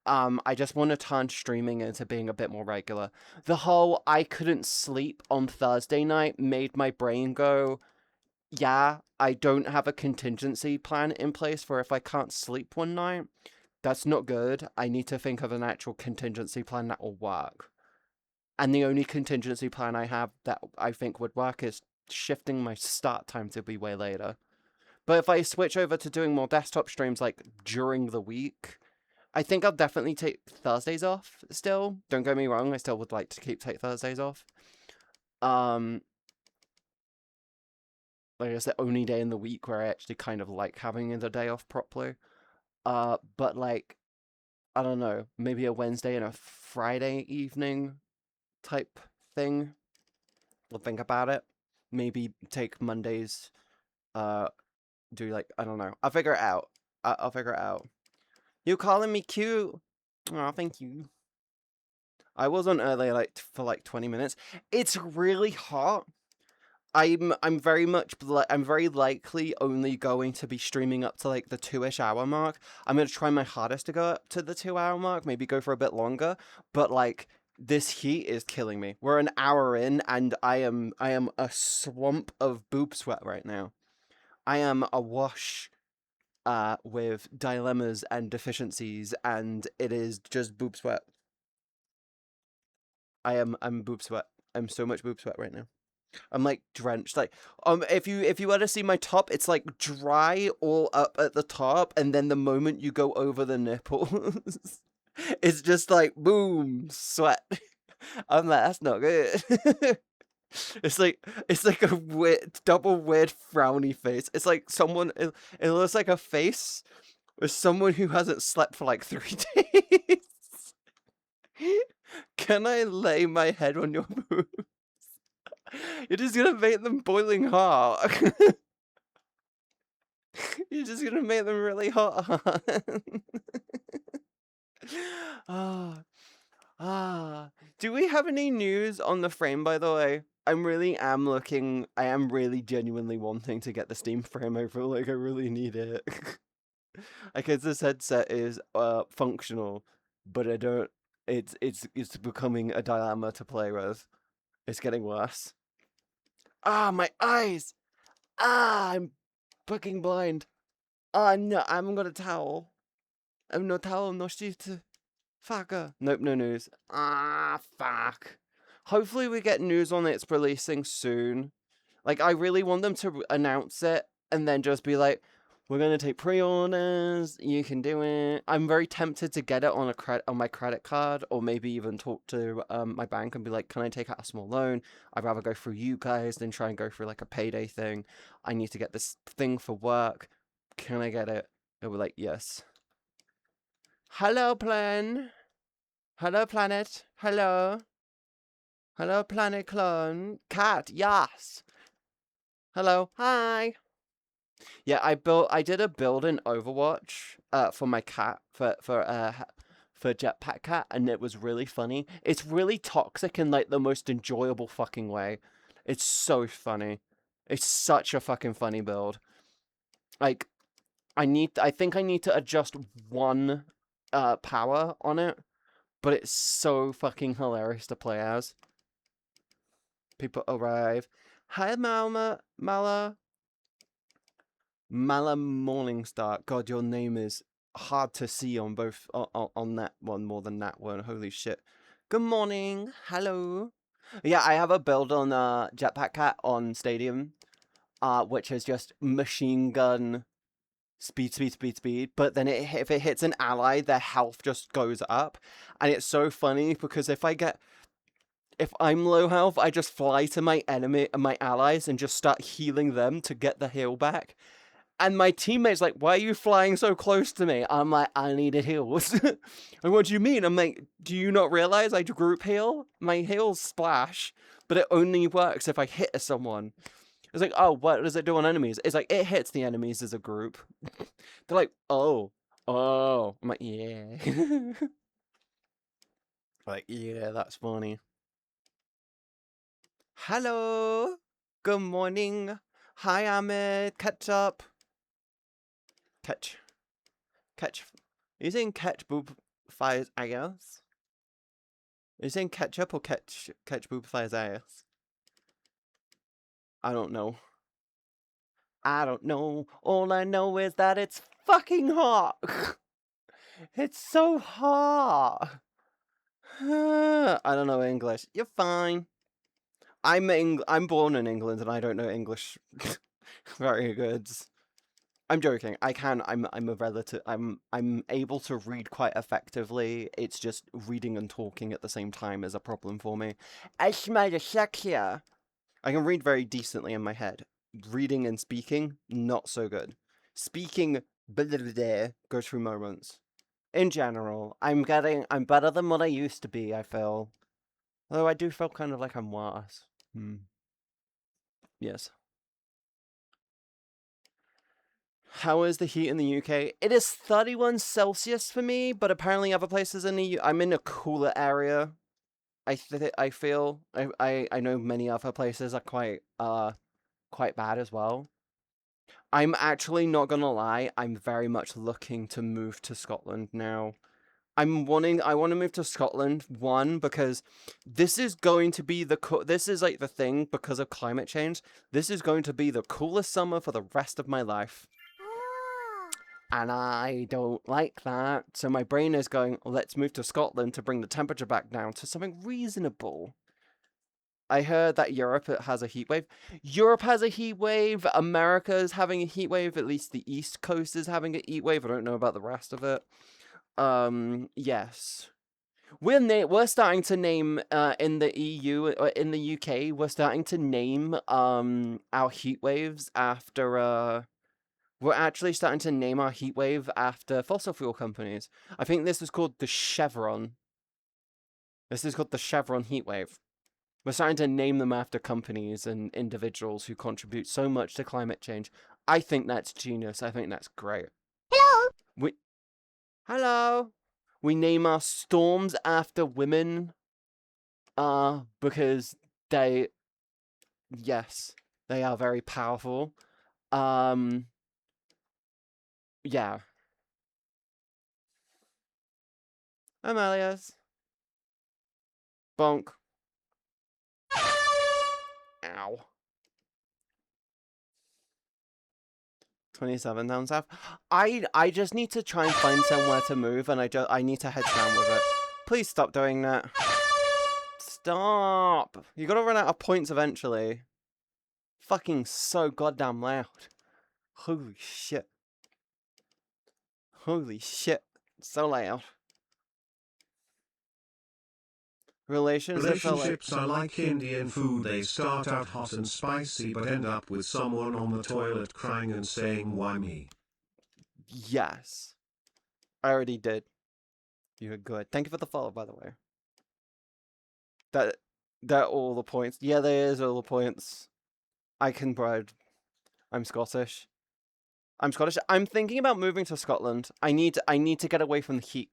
I just want to turn streaming into being a bit more regular. The whole I couldn't sleep on Thursday night made my brain go, yeah, I don't have a contingency plan in place for if I can't sleep one night. That's not good. I need to think of an actual contingency plan that will work. And the only contingency plan I have that I think would work is shifting my start time to be way later. But if I switch over to doing more desktop streams like during the week, I think I'll definitely take Thursdays off still. Don't get me wrong, I still would like to take Thursdays off. Like it's the only day in the week where I actually kind of like having the day off properly. But like, I don't know, maybe a Wednesday and a Friday evening type thing. We'll think about it. Maybe take Mondays, do like, I don't know. I'll figure it out. I'll figure it out. You calling me cute? Oh, thank you. I was on early for like 20 minutes. It's really hot. I'm very much I'm very likely only going to be streaming up to like the 2-ish hour mark. I'm gonna try my hardest to go up to the 2 hour mark, maybe go for a bit longer. But like this heat is killing me. We're an hour in and I am a swamp of boob sweat right now. I am awash with dilemmas and deficiencies, and it is just boob sweat. I'm boob sweat. I'm so much boob sweat right now. I'm like drenched. Like if you were to see my top, it's like dry all up at the top, and then the moment you go over the nipples, it's just like boom, sweat. I'm like, that's not good. It's like a weird double weird frowny face. It's like someone it looks like a face with someone who hasn't slept for like 3 days. Can I lay my head on your boobs? You're just gonna make them boiling hot. You're just gonna make them really hot. Ah. Do we have any news on the frame, by the way? I am really genuinely wanting to get the Steam frame. I feel like I really need it. Because this headset is functional, but I don't it's becoming a dilemma to play with. It's getting worse. Ah, my eyes! Ah, I'm fucking blind. Ah, no, I haven't got a towel. I have no towel, no sheet. Fucker. Nope, no news. Ah, fuck. Hopefully we get news on its releasing soon. Like, I really want them to announce it and then just be like, we're gonna take pre-orders, you can do it. I'm very tempted to get it on my credit card, or maybe even talk to my bank and be like, can I take out a small loan? I'd rather go through you guys than try and go through like a payday thing. I need to get this thing for work. Can I get it? It was like, yes. Hello, plan. Hello, planet. Hello. Hello, planet clone. Cat, yes. Hello. Hi. Yeah, I did a build in Overwatch for my cat for Jetpack Cat, and it was really funny. It's really toxic in like the most enjoyable fucking way. It's so funny. It's such a fucking funny build. Like I think I need to adjust one power on it, but it's so fucking hilarious to play as. People arrive. Hi, Mala Morningstar. God, your name is hard to see on both on that one more than that one. Holy shit. Good morning. Hello. Yeah, I have a build on Jetpack Cat on Stadium, which is just machine gun speed. But then if it hits an ally, their health just goes up, and it's so funny because if I'm low health, I just fly to my allies and just start healing them to get the heal back. And my teammate's like, why are you flying so close to me? I'm like, I needed heals. And what do you mean? I'm like, do you not realize I group heal? My heals splash, but it only works if I hit someone. It's like, oh, what does it do on enemies? It's like, it hits the enemies as a group. They're like, oh. I'm like, yeah. Like, yeah, that's funny. Hello. Good morning. Hi, Ahmed. Catch up. Catch. Are you saying catch boob fires ass? Are you saying ketchup or catch boob fires ass? I don't know. All I know is that it's fucking hot. It's so hot. I don't know English. You're fine. I'm born in England and I don't know English very good. I'm joking. I can. I'm a relative. I'm able to read quite effectively. It's just reading and talking at the same time is a problem for me. I smell dyslexia. I can read very decently in my head. Reading and speaking, not so good. Speaking, blah, blah, blah, go through moments. In general, I'm better than what I used to be, I feel. Although I do feel kind of like I'm worse. Yes. How is the heat in the UK? It is 31 Celsius for me, but apparently other places in the I'm in a cooler area. I feel I know many other places are quite bad as well. I'm actually not gonna lie, I'm very much looking to move to Scotland now. I want to move to Scotland, one, because this is going to be this is like the thing, because of climate change, this is going to be the coolest summer for the rest of my life. And I don't like that, so my brain is going, let's move to Scotland to bring the temperature back down to something reasonable. I heard that Europe has a heat wave. Europe has a heat wave. America is having a heat wave. At least the East Coast is having a heat wave. I don't know about the rest of it. Yes. We're starting to name in the EU or in the UK. We're starting to name our heat waves after We're actually starting to name our heat wave after fossil fuel companies. I think this is called the Chevron. This is called the Chevron heat wave. We're starting to name them after companies and individuals who contribute so much to climate change. I think that's genius. I think that's great. Hello. Hello. We name our storms after women. Because they, yes, they are very powerful. Yeah. Amelia's. Bonk. Ow. 27 down south. I just need to try and find somewhere to move, and I need to head down with it. Please stop doing that. Stop. You gotta run out of points eventually. Fucking so goddamn loud. Holy shit. Holy shit. So loud. Relationships are like Indian food. They start out hot and spicy but end up with someone on the toilet crying and saying, "Why me?" Yes. I already did. You're good. Thank you for the follow, by the way. That all the points. Yeah, there is all the points. I can bride. I'm Scottish. I'm thinking about moving to Scotland. I need to get away from the heat.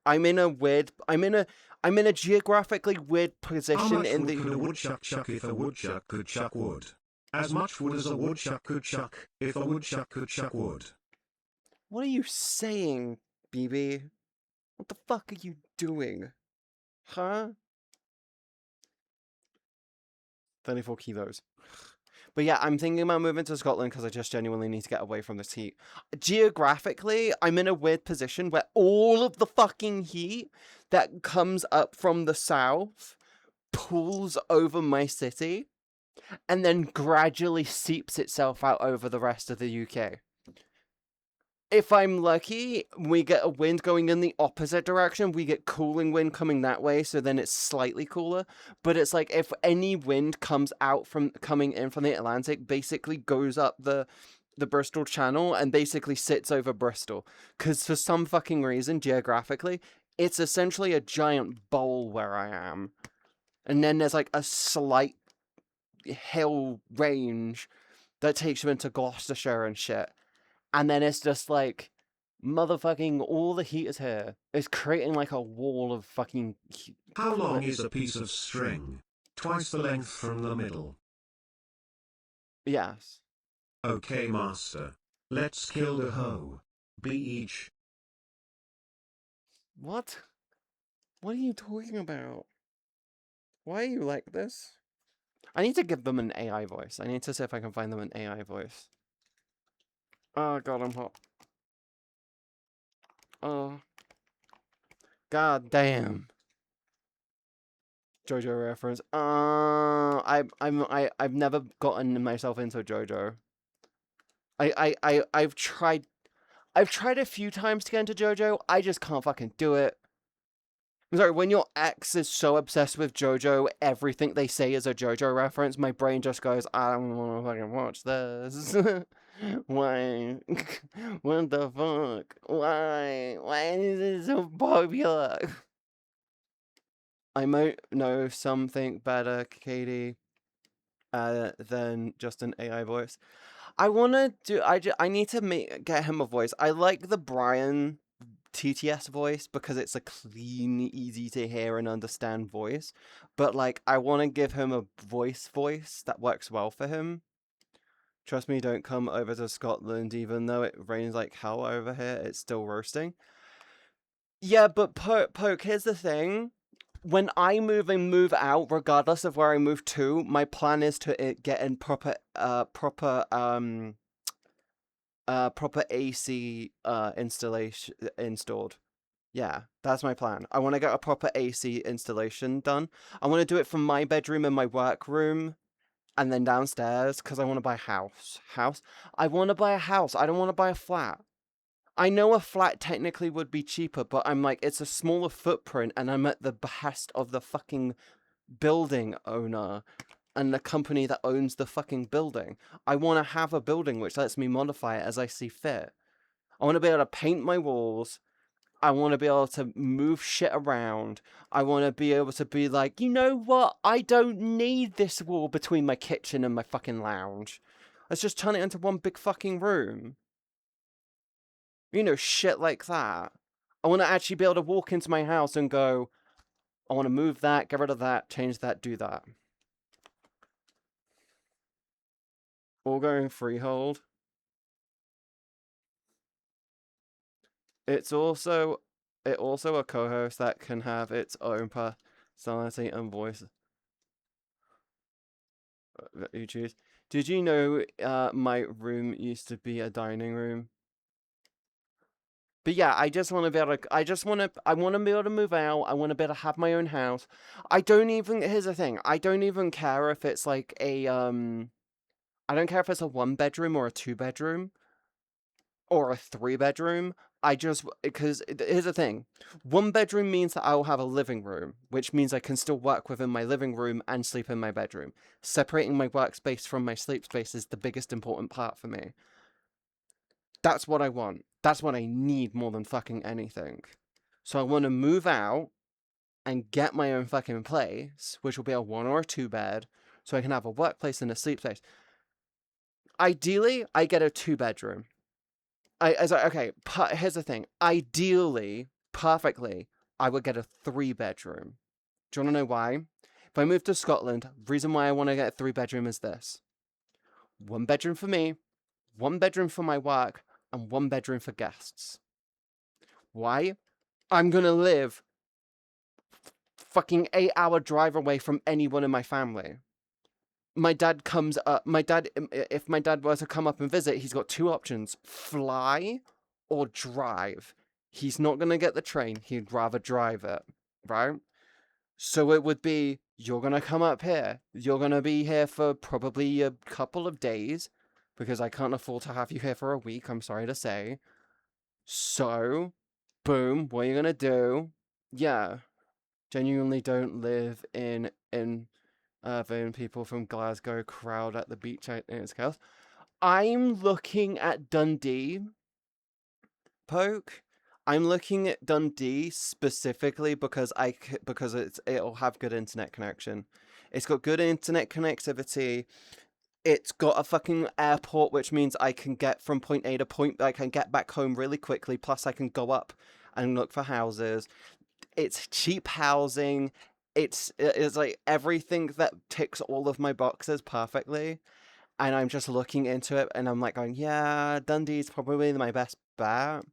I'm in a geographically weird position. How much wood could a woodchuck chuck if a woodchuck could chuck wood? As much wood as a woodchuck could chuck if a woodchuck could chuck wood. What are you saying, BB? What the fuck are you doing? Huh? 34 kilos. But yeah, I'm thinking about moving to Scotland because I just genuinely need to get away from this heat. Geographically, I'm in a weird position where all of the fucking heat that comes up from the south pulls over my city and then gradually seeps itself out over the rest of the UK. If I'm lucky, we get a wind going in the opposite direction. We get cooling wind coming that way, so then it's slightly cooler. But it's like if any wind coming in from the Atlantic basically goes up the Bristol Channel and basically sits over Bristol. Because for some fucking reason, geographically, it's essentially a giant bowl where I am. And then there's like a slight hill range that takes you into Gloucestershire and shit. And then it's just like, motherfucking, all the heat is here. It's creating like a wall of fucking heat. How long is a piece of string? Twice the length from the middle. Yes. Okay, master. Let's kill the hoe. Be each. What? What are you talking about? Why are you like this? I need to give them an AI voice. I need to see if I can find them an AI voice. Oh god, I'm hot. Oh. God damn. JoJo reference. I've never gotten myself into JoJo. I've tried a few times to get into JoJo. I just can't fucking do it. I'm sorry, when your ex is so obsessed with JoJo, everything they say is a JoJo reference, my brain just goes, I don't want to fucking watch this. Why? What the fuck? Why? Why is it so popular? I might know something better, Katie, than just an AI voice. I want to do. I need to get him a voice. I like the Brian TTS voice because it's a clean, easy to hear and understand voice. But like, I want to give him a voice that works well for him. Trust me, don't come over to Scotland, even though it rains like hell over here. It's still roasting. Yeah, but Poke, here's the thing. When I move and move out, regardless of where I move to, my plan is to get in proper AC installation installed. Yeah, that's my plan. I want to get a proper AC installation done. I want to do it from my bedroom and my work room and then downstairs because I want to buy a house. I want to buy a house. I don't want to buy a flat. I know a flat technically would be cheaper, but I'm like, it's a smaller footprint and I'm at the behest of the fucking building owner and the company that owns the fucking building. I want to have a building which lets me modify it as I see fit. I want to be able to paint my walls. I want to be able to move shit around. I want to be able to be like, you know what? I don't need this wall between my kitchen and my fucking lounge. Let's just turn it into one big fucking room. You know, shit like that. I want to actually be able to walk into my house and go, I want to move that, get rid of that, change that, do that. All going freehold. It also a co-host that can have its own personality and voice that you choose. Did you know my room used to be a dining room? But yeah, I just want to be able to. I want to be able to move out. I want to be able to have my own house. I don't even. Here's the thing. I don't even care if it's like a I don't care if it's a 1 bedroom or a 2 bedroom or a 3 bedroom. I just, because here's the thing, 1 bedroom means that I will have a living room, which means I can still work within my living room and sleep in my bedroom. Separating my workspace from my sleep space is the biggest important part for me. That's what I want. That's what I need more than fucking anything. So I want to move out and get my own fucking place, which will be a 1 or a 2 bed, so I can have a workplace and a sleep space. Ideally, I get a 2 bedroom. Here's the thing. Ideally, perfectly, I would get a 3 bedroom. Do you want to know why? If I move to Scotland, the reason why I want to get a 3 bedroom is this: 1 bedroom for me, 1 bedroom for my work, and 1 bedroom for guests. Why? I'm gonna live fucking 8-hour drive away from anyone in my family. My dad comes up. If my dad were to come up and visit, he's got 2 options: fly or drive. He's not gonna get the train. He'd rather drive it, right? So it would be, you're gonna come up here. You're gonna be here for probably a couple of days, because I can't afford to have you here for a week. I'm sorry to say. So, boom. What are you gonna do? Yeah, genuinely don't live in people from Glasgow crowd at the beach in its chaos. I'm looking at Dundee, Poke. I'm looking at Dundee specifically because it'll have good internet connection. It's got good internet connectivity. It's got a fucking airport, which means I can get from point A to point. I can get back home really quickly. Plus, I can go up and look for houses. It's cheap housing. It's like everything that ticks all of my boxes perfectly. And I'm just looking into it and I'm like going, yeah, Dundee's probably my best bet.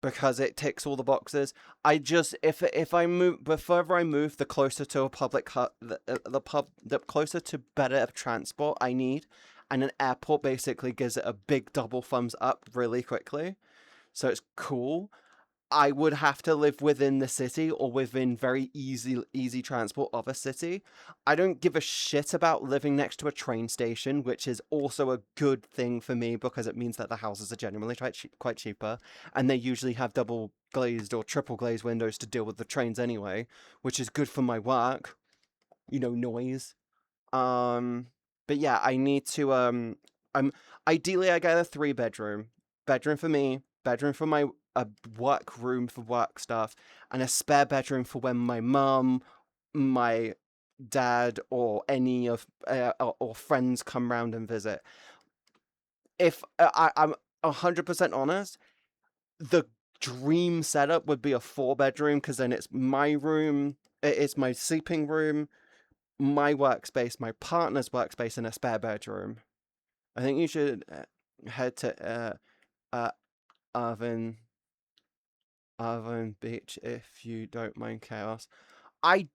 Because it ticks all the boxes. I just, if I move, the further I move, the closer to a public the closer to better transport I need, and an airport basically gives it a big double thumbs up really quickly. So it's cool. I would have to live within the city or within very easy transport of a city. I don't give a shit about living next to a train station, which is also a good thing for me because it means that the houses are generally quite cheaper, and they usually have double glazed or triple glazed windows to deal with the trains anyway, which is good for my work. Noise. Um, but yeah, I need to I'm ideally I get a 3 bedroom. Bedroom for me, bedroom for my a work room for work stuff, and a spare bedroom for when my mum, my dad, or any of or friends come round and visit. If I'm 100% honest, the dream setup would be a 4 bedroom because then it's my room, it's my sleeping room, my workspace, my partner's workspace, and a spare bedroom. I think you should head to uh, Arvin, Arvin Beach if you don't mind chaos. I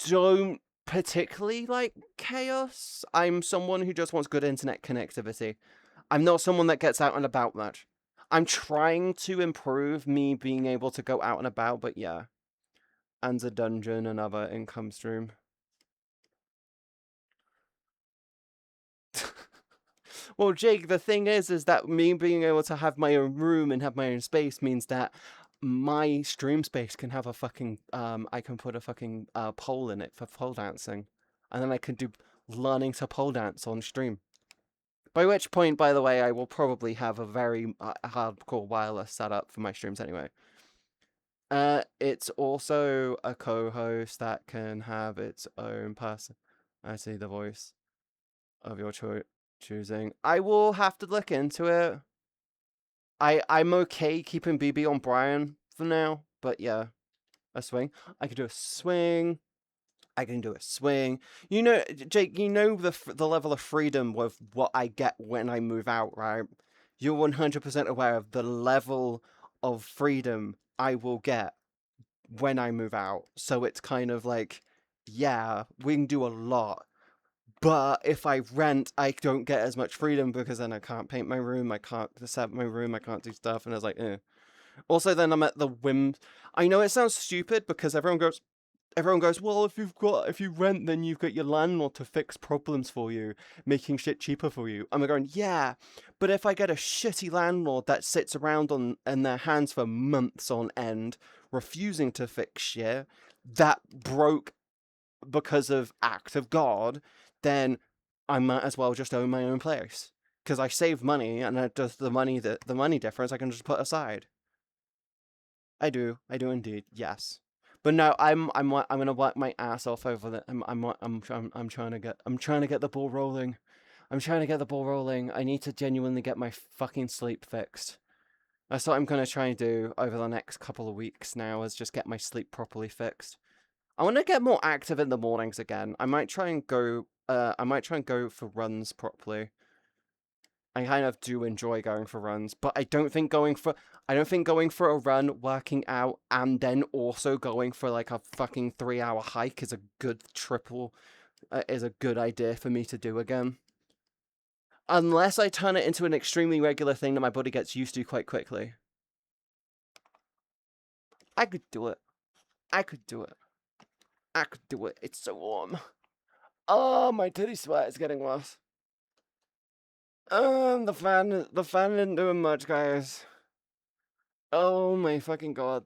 don't particularly like chaos. I'm someone who just wants good internet connectivity. I'm not someone that gets out and about much. I'm trying to improve me being able to go out and about, but yeah. And a dungeon, another income stream. Well, Jake, the thing is that me being able to have my own room and have my own space means that my stream space can have a fucking I can put a fucking pole in it for pole dancing, and then I can do learning to pole dance on stream. By which point, by the way, I will probably have a very hardcore wireless setup for my streams anyway. It's also a co-host that can have its own person. I see the voice of your choosing. I will have to look into it. I'm okay keeping BB on Brian for now, but yeah, a swing. I could do a swing. I can do a swing. Jake. The level of freedom with what I get when I move out, right? You're 100% aware of the level of freedom I will get when I move out. So it's kind of like, yeah, we can do a lot. But if I rent, I don't get as much freedom because then I can't paint my room, I can't set my room, I can't do stuff, and I was like, eh. Also, then I'm at the whim. I know it sounds stupid because everyone goes, well, if you rent, then you've got your landlord to fix problems for you, making shit cheaper for you. I'm going, yeah, but if I get a shitty landlord that sits around in their hands for months on end, refusing to fix shit that broke because of act of God, then I might as well just own my own place because I save money and it does the money difference I can just put aside. I do indeed, yes. But no, I'm gonna work my ass off over the. I'm trying to get the ball rolling. I'm trying to get the ball rolling. I need to genuinely get my fucking sleep fixed. That's what I'm gonna try and do over the next couple of weeks now, is just get my sleep properly fixed. I want to get more active in the mornings again. I might try and go. I might try and go for runs properly. I kind of do enjoy going for runs, but I don't think going for a run, working out, and then also going for like a fucking 3 hour hike is a good is a good idea for me to do again. Unless I turn it into an extremely regular thing that my body gets used to quite quickly. I could do it. I could do it. I could do it. It's so warm. Oh, my titty sweat is getting worse. The fan didn't do much, guys. Oh my fucking god.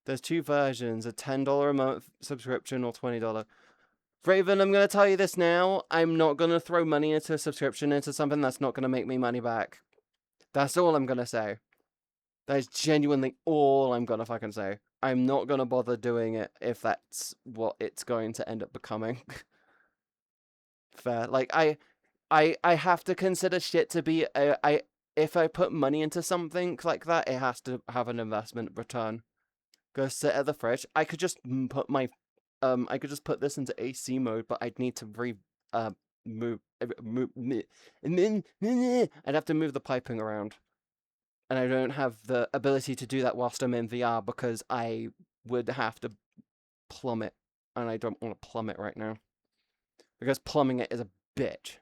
There's 2 versions, a $10 a month subscription or $20. Raven, I'm gonna tell you this now. I'm not gonna throw money into a subscription into something that's not gonna make me money back. That's all I'm gonna say. That is genuinely all I'm gonna fucking say. I'm not gonna bother doing it if that's what it's going to end up becoming. Fair. Like I have to consider shit to be if I put money into something like that, it has to have an investment return. Go sit at the fridge. I could just put my I could just put this into AC mode, but I'd need to move I'd have to move the piping around. And I don't have the ability to do that whilst I'm in VR because I would have to plummet, and I don't want to plummet right now. Because plumbing it is a bitch.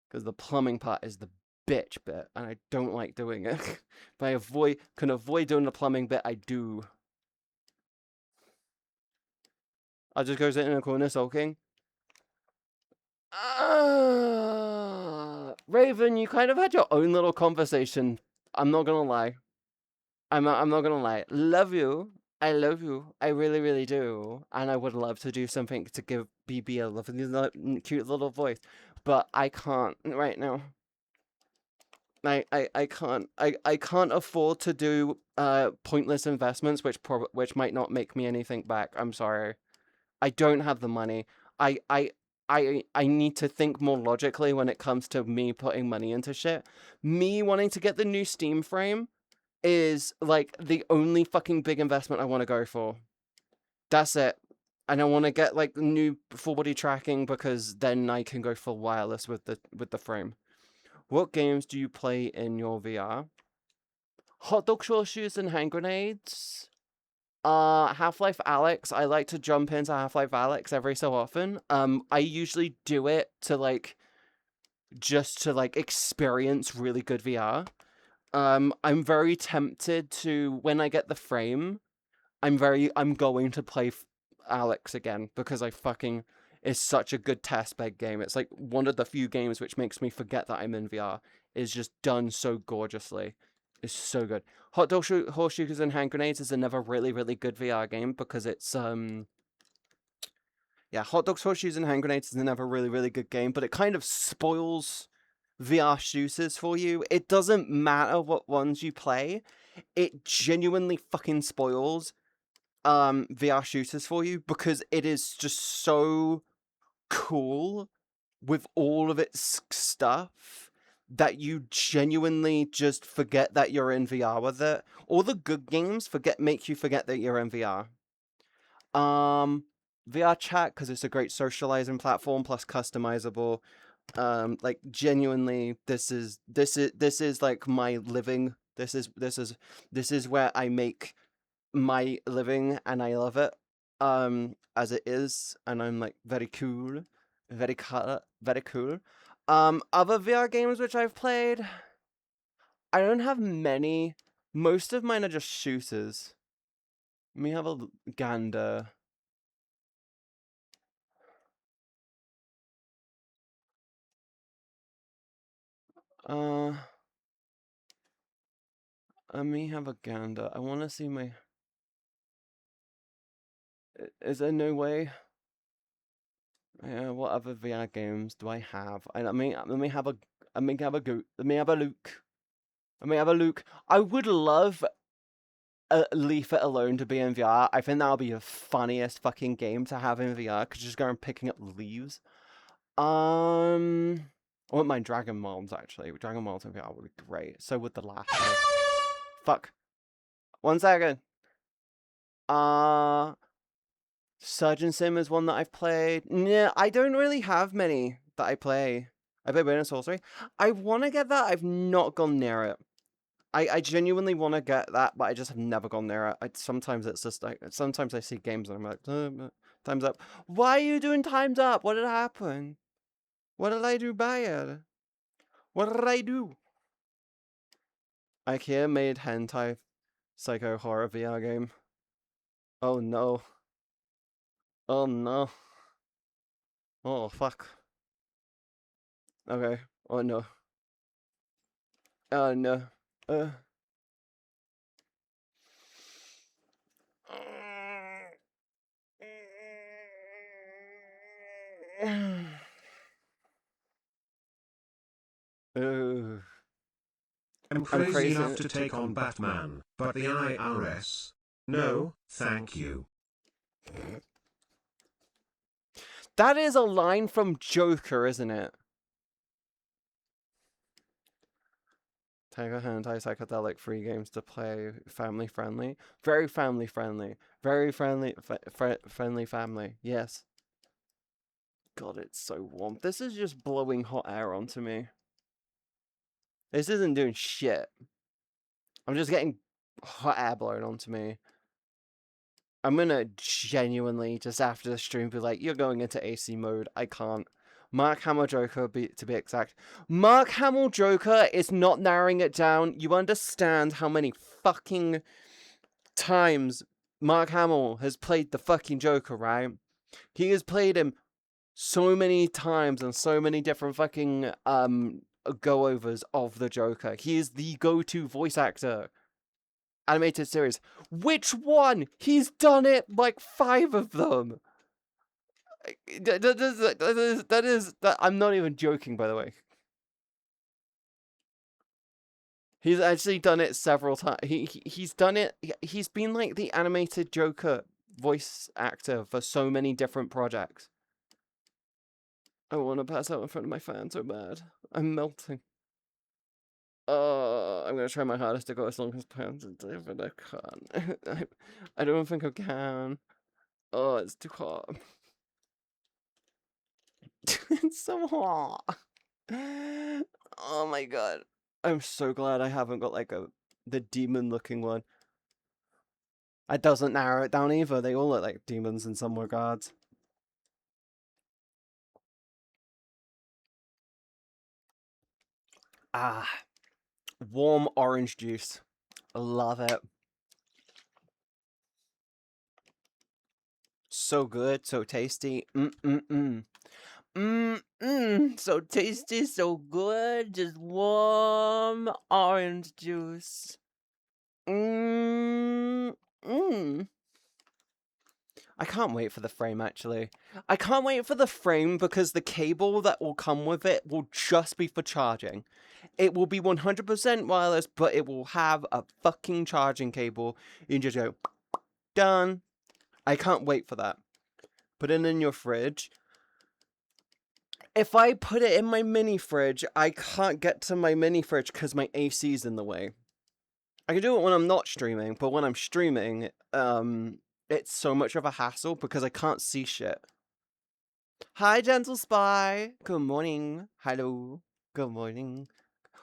Because the plumbing part is the bitch bit, and I don't like doing it. If I can avoid doing the plumbing bit, I do. I'll just go sit in a corner sulking. Raven, you kind of had your own little conversation. I'm not gonna lie. I'm not gonna lie. Love you. I love you. I really, really do. And I would love to do something to give BB a lovely, cute little voice. But I can't right now. I can't. I can't afford to do pointless investments which might not make me anything back. I'm sorry. I don't have the money. I I I need to think more logically when it comes to me putting money into shit. Me wanting to get the new Steam frame is like the only fucking big investment I want to go for. That's it. And I want to get like new full body tracking because then I can go full wireless with the frame. What games do you play in your VR? Hot dog shoes and hand grenades. Half-Life Alyx. I like to jump into Half-Life Alyx every so often. I usually do it to like just to like experience really good VR. I'm very tempted to when I get the frame. I'm going to play Alyx again because I fucking is such a good test bed game. It's like one of the few games which makes me forget that I'm in VR. Is just done so gorgeously. It's so good. Hot dog horseshoes and hand grenades is another really really good VR game because it's yeah, hot dogs horseshoes and hand grenades is another really really good game, but it kind of spoils VR shooters for you. It doesn't matter what ones you play. It genuinely fucking spoils VR shooters for you because it is just so cool with all of its stuff that you genuinely just forget that you're in VR with it. All the good games make you forget that you're in VR. VR chat because it's a great socializing platform plus customizable. Like genuinely, this is like my living. This is where I make my living and I love it as it is, and I'm like very cool, very cool. Other VR games which I've played, I don't have many. Most of mine are just shooters. Let me have a gander. Uh, Let me have a gander. I want to see my. Is there no way? Yeah, what other VR games do I have? Let me have a. Let me have a go. Let me have a look. Let me have a look. I would love Leave It Alone to be in VR. I think that would be the funniest fucking game to have in VR because just going picking up leaves. I wouldn't mind Dragon Balls actually. Dragon Balls in VR would be great. So would the last one. Fuck. 1 second. Surgeon Sim is one that I've played. Yeah, I don't really have many that I play. I play Burn and Sorcery. I want to get that. I've not gone near it. I genuinely want to get that, but I just have never gone near it. Sometimes it's just like, sometimes I see games and I'm like, time's up. Why are you doing time's up? What did happen? What did I do bad? What did I do? IKEA made hentai psycho horror VR game. Oh no. Oh no. Oh fuck. Okay. Oh no. Oh no. Uh. I'm I'm crazy enough crazy. to take on Batman, but the IRS? No, thank you. That is a line from Joker, isn't it? Tiger Hentai psychedelic free games to play, family friendly, very family friendly, very friendly family. Yes. God, it's so warm. This is just blowing hot air onto me. This isn't doing shit. I'm just getting hot air blown onto me. I'm gonna genuinely just after the stream be like, you're going into AC mode. I can't. Mark Hamill Joker, to be exact. Mark Hamill Joker is not narrowing it down. You understand how many fucking times Mark Hamill has played the fucking Joker, right? He has played him so many times and so many different fucking go-overs of the Joker. He is the go-to voice actor. Animated series. Which one? He's done it like 5 of them. That I'm not even joking, by the way. He's actually done it several times. He's done it. He's been like the animated Joker voice actor for so many different projects. I want to pass out in front of my fan so bad. I'm melting. I'm gonna try my hardest to go as long as possible, but I can't. I don't think I can. Oh, it's too hot. It's so hot. Oh my god. I'm so glad I haven't got like the demon looking one. It doesn't narrow it down either. They all look like demons in some regards. Ah, warm orange juice. Love it. So good, so tasty. So tasty, so good. Just warm orange juice. I can't wait for the frame, actually. I can't wait for the frame because the cable that will come with it will just be for charging. It will be 100% wireless, but it will have a fucking charging cable. You can just go, done. I can't wait for that. Put it in your fridge. If I put it in my mini fridge, I can't get to my mini fridge because my AC's in the way. I can do it when I'm not streaming, but when I'm streaming, it's so much of a hassle because I can't see shit. Hi, Gentle Spy. Good morning. Hello. Good morning.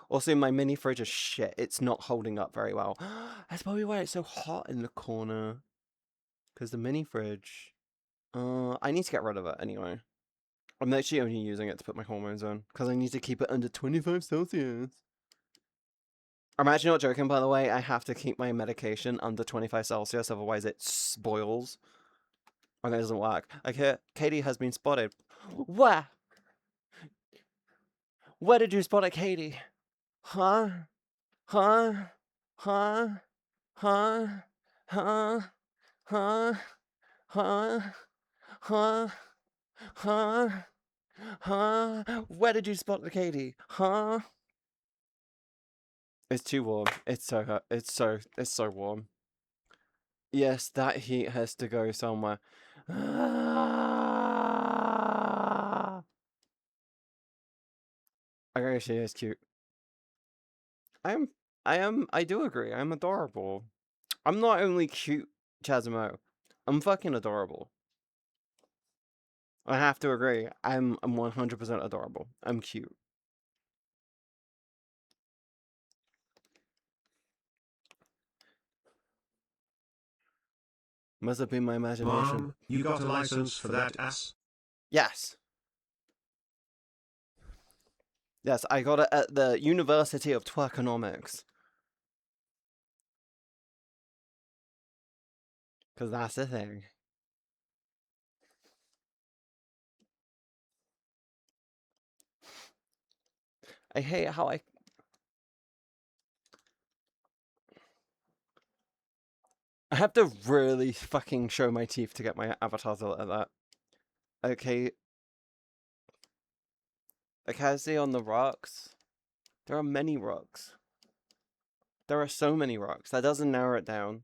Also, my mini fridge is shit. It's not holding up very well. That's probably why it's so hot in the corner. Because the mini fridge... I need to get rid of it anyway. I'm actually only using it to put my hormones on. Because I need to keep it under 25 Celsius. I'm actually not joking, by the way. I have to keep my medication under 25 Celsius, otherwise it spoils. And it doesn't work. Okay, Katie has been spotted. Where? Where did you spot it, Katie? Huh? Huh? Huh? Huh? Huh? Huh? Huh? Huh? Huh? Huh? Where did you spot the Katie? Huh? It's too warm. It's so hot. It's so warm. Yes, that heat has to go somewhere. Okay, she is cute. I do agree. I'm adorable. I'm not only cute, Chasmo. I'm fucking adorable. I have to agree. I'm 100% adorable. I'm cute. Must have been my imagination. Mom, you got a license for that ass? Yes. Yes, I got it at the University of Twerkonomics. Because that's the thing. I hate how I have to really fucking show my teeth to get my avatar to look like that. Okay. I can see on the rocks. There are many rocks. There are so many rocks. That doesn't narrow it down.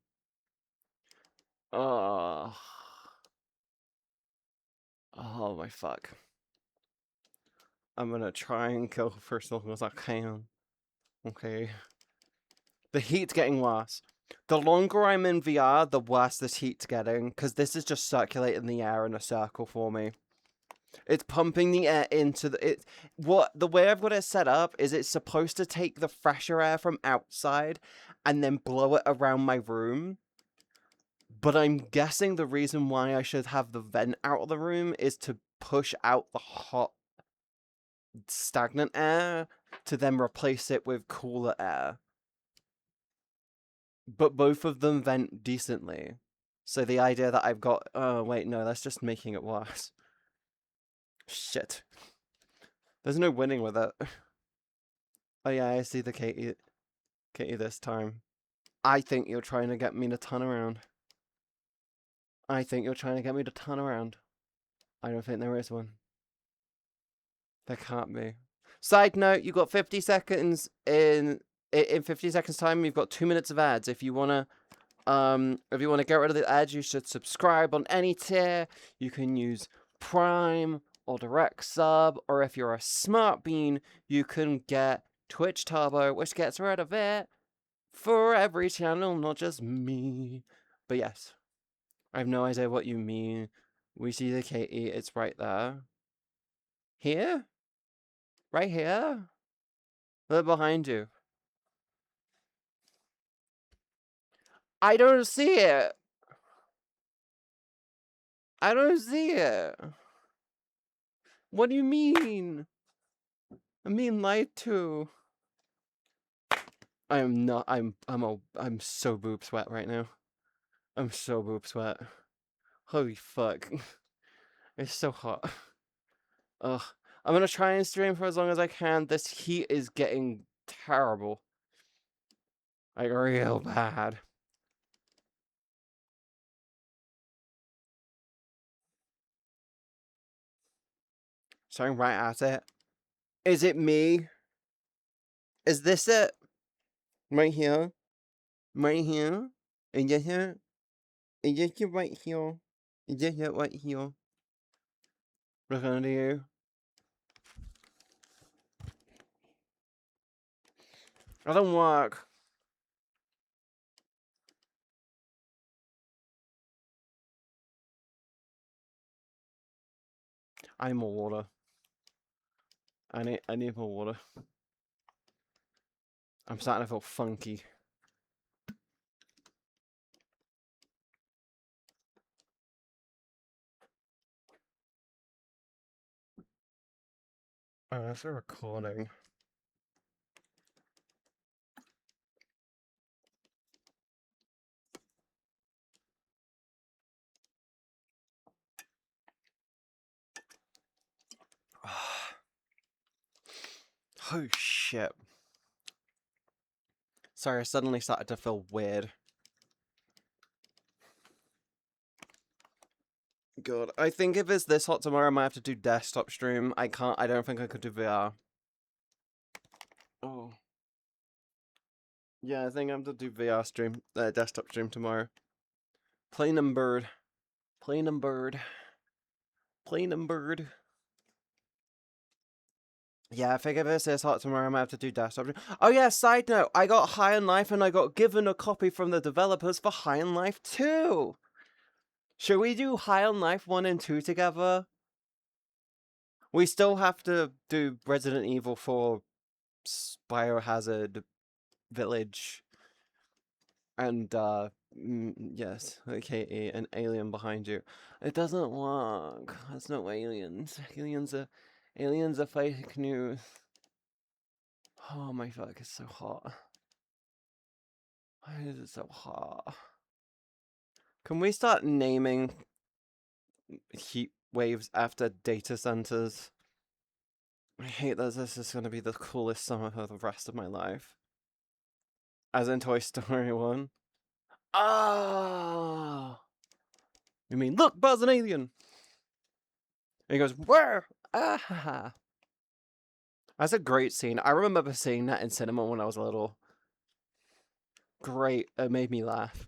Oh my fuck. I'm gonna try and kill for as long as I can. Okay. The heat's getting worse. The longer I'm in VR, the worse this heat's getting, because this is just circulating the air in a circle for me. It's pumping the air into the way I've got it set up is it's supposed to take the fresher air from outside and then blow it around my room. But I'm guessing the reason why I should have the vent out of the room is to push out the hot stagnant air to then replace it with cooler air. But both of them vent decently. So the idea that I've got, oh wait, no, that's just making it worse. Shit. There's no winning with it. Oh yeah, I see the Katie this time. I think you're trying to get me to turn around. I think you're trying to get me to turn around. I don't think there is one. There can't be. Side note, you got 50 seconds in 50 seconds time, you've got 2 minutes of ads. If you wanna get rid of the ads, you should subscribe on any tier. You can use Prime or Direct Sub, or if you're a smart bean, you can get Twitch Turbo, which gets rid of it for every channel, not just me. But yes, I have no idea what you mean. We see the Katie, it's right there. Here? Right here? They're behind you. I don't see it. I don't see it. What do you mean? I'm being lied to. I am not. I'm so boob sweat right now. I'm so boob sweat. Holy fuck. It's so hot. Ugh. I'm gonna try and stream for as long as I can. This heat is getting terrible. Like, real bad. Staring right at it. Is it me? Is this it? Right here? Right here? Is this it? Is this it right here? Is this it right here? Looking at you. I don't work. I need more water. I need more water. I'm starting to feel funky. Oh, that's a recording. Oh shit. Sorry, I suddenly started to feel weird. God, I think if it's this hot tomorrow, I might have to do desktop stream. I don't think I could do VR. Oh. Yeah, I think I'm gonna do VR stream, desktop stream tomorrow. Plain and bird. Plain and bird. Plain and bird. Yeah, I think if it's this hot tomorrow, I might have to do desktop stream. Oh yeah, side note, I got High on Life and I got given a copy from the developers for High on Life 2. Should we do High on Life 1 and 2 together? We still have to do Resident Evil 4 Biohazard Village. And, yes, okay, an alien behind you. It doesn't work. That's no aliens. Aliens are fake news. Oh my fuck, it's so hot. Why is it so hot? Can we start naming heat waves after data centers? I hate that this is gonna be the coolest summer for the rest of my life. As in Toy Story 1. Ah! You mean, look, Buzz, an alien! And he goes, where? Ah! That's a great scene. I remember seeing that in cinema when I was little. Great. It made me laugh.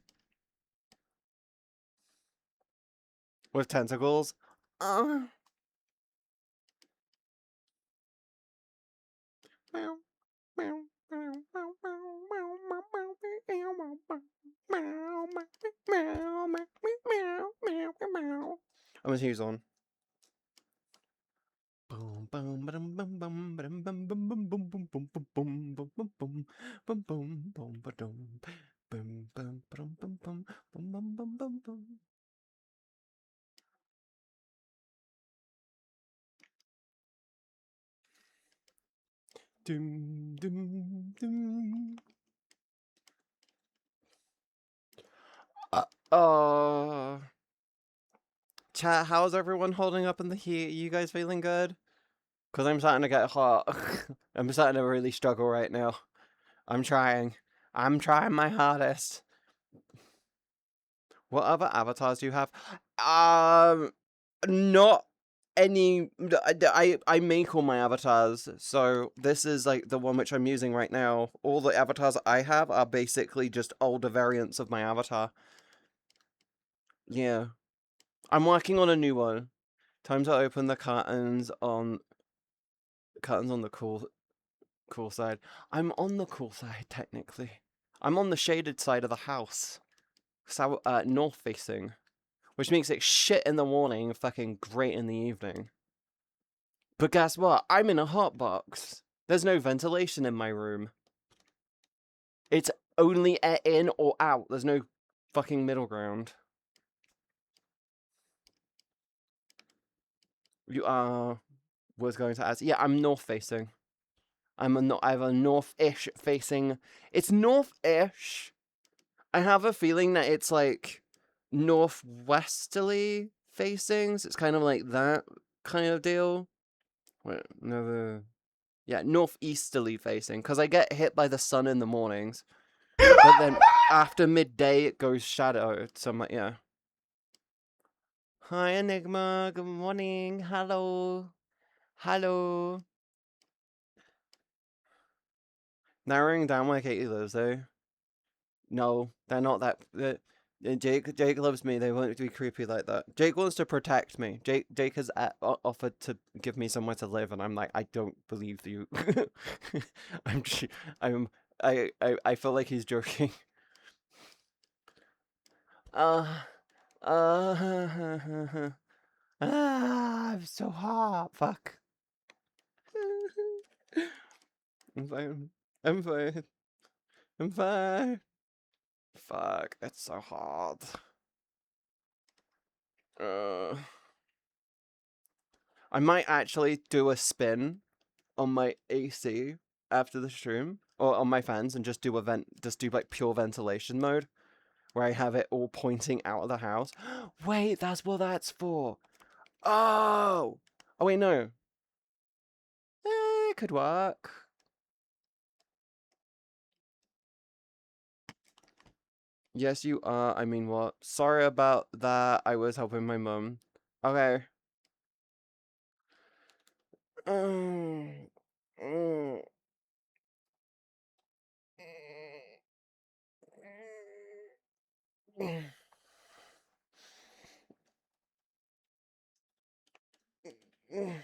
With tentacles. Uh. I'm gonna use on. Boom boom bum bum bum bum bum bum bum bum bum bum bum bum bum bum bum bum bum bum ba-dum bum bum bum bum bum bum bum bum bum bum. Dum, dum, dum. Uh, Chat, how's everyone holding up in the heat? You guys feeling good? Because I'm starting to get hot. I'm starting to really struggle right now. I'm trying. I'm trying my hardest. What other avatars do you have? Not any. I make all my avatars, so this is like the one which I'm using right now. All the avatars I have are basically just older variants of my avatar. Yeah, I'm working on a new one. Time to open the curtains on the cool side. I'm on the cool side technically. I'm on the shaded side of the house, north facing, which makes it shit in the morning, fucking great in the evening. But guess what? I'm in a hot box. There's no ventilation in my room. It's only air in or out. There's no fucking middle ground. You was going to ask. Yeah, I'm north facing. I have a north-ish facing. It's north-ish. I have a feeling that it's like northwesterly facing. So it's kind of like that kind of deal. Wait, another. Yeah, northeasterly facing. Because I get hit by the sun in the mornings. But then after midday, it goes shadow. So I'm like, yeah. Hi, Enigma. Good morning. Hello. Hello. Narrowing down where Katie lives, though. No, they're not that. Jake loves me. They won't be creepy like that. Jake wants to protect me. Jake has offered to give me somewhere to live, and I'm like, I don't believe you. I'm I'm I feel like he's joking. Uh uh I'm so hot. Fuck. I'm fine. I'm fine. I'm fine. Fuck. It's so hot. Uh. I might actually do a spin on my AC after the stream, or on my fans, and just do like pure ventilation mode, where I have it all pointing out of the house. Wait, that's what that's for. Oh, oh wait, no. It could work. Yes, you are. I mean, what? Sorry about that. I was helping my mum. Okay. Mm, mm, mm, mm.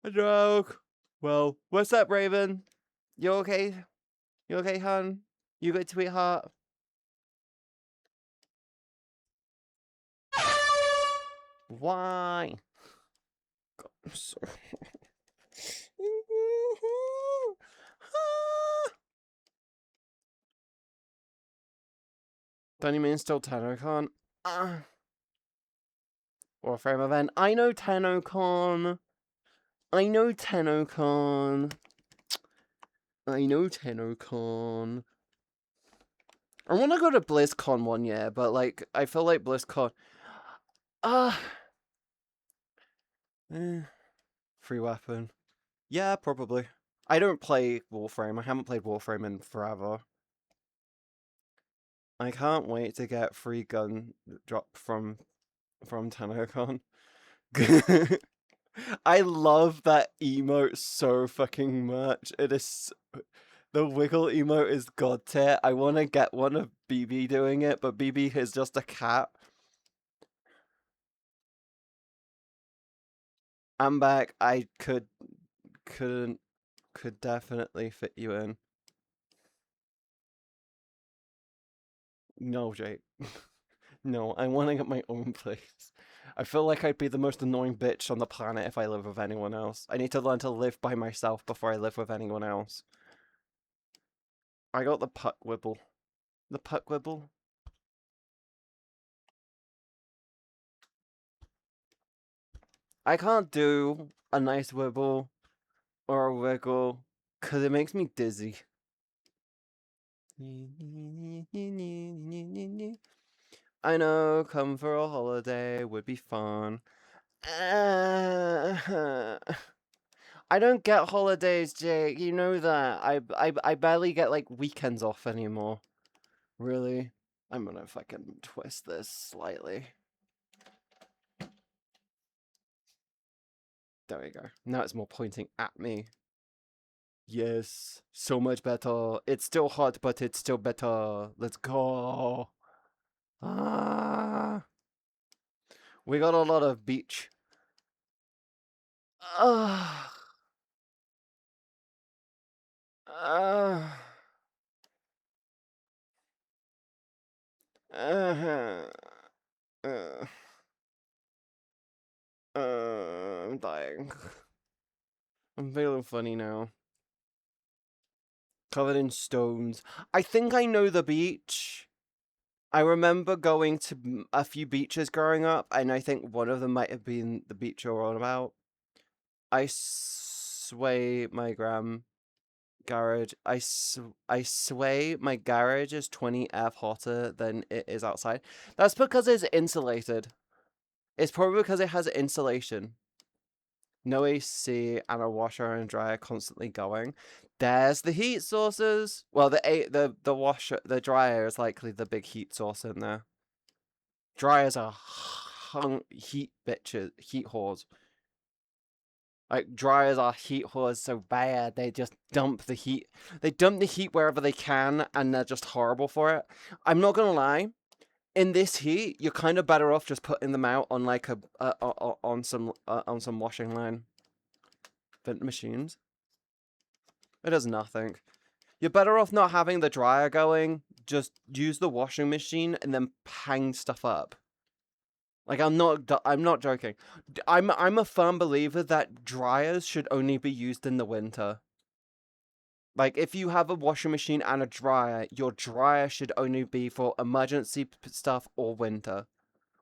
A joke. Well, what's up, Raven? You okay? You okay, hon? You good, sweetheart? Why? God, I'm so. Don't you mean still TennoCon? Warframe event. I know TennoCon. I know TennoCon. I know TennoCon. I want to go to BlizzCon one year, but like, I feel like BlizzCon. Ah. Free weapon. Yeah, probably. I don't play Warframe. I haven't played Warframe in forever. I can't wait to get free gun drop from TennoCon. I love that emote so fucking much. It is the wiggle emote is god tier. I want to get one of BB doing it, but BB is just a cat. I'm back. I could definitely fit you in. No, Jake. No, I want to get my own place. I feel like I'd be the most annoying bitch on the planet if I live with anyone else. I need to learn to live by myself before I live with anyone else. I got the puck wibble. The puck wibble? I can't do a nice wibble or a wiggle, because it makes me dizzy. I know, come for a holiday would be fun. I don't get holidays, Jake. You know that. I barely get like weekends off anymore. Really. I'm gonna fucking twist this slightly. There we go. Now it's more pointing at me. Yes, so much better. It's still hot, but it's still better. Let's go. Ah, we got a lot of beach. Ah, ah, uh, uh, I'm dying. I'm feeling funny now. Covered in stones. I think I know the beach. I remember going to a few beaches growing up, and I think one of them might have been the beach you're on about. I sway my garage. I sway my garage is 20 F hotter than it is outside. That's because it's insulated. It's probably because it has insulation. No AC and a washer and dryer constantly going. There's the heat sources. Well, the washer, the dryer is likely the big heat source in there. Dryers are heat bitches, heat whores. Like dryers are heat whores so bad they just dump the heat. They dump the heat wherever they can, and they're just horrible for it. I'm not gonna lie. In this heat, you're kind of better off just putting them out on like on some washing line vent machines. It does nothing. You're better off not having the dryer going. Just use the washing machine and then hang stuff up. Like I'm not joking. I'm a firm believer that dryers should only be used in the winter. Like if you have a washing machine and a dryer, your dryer should only be for emergency stuff or winter.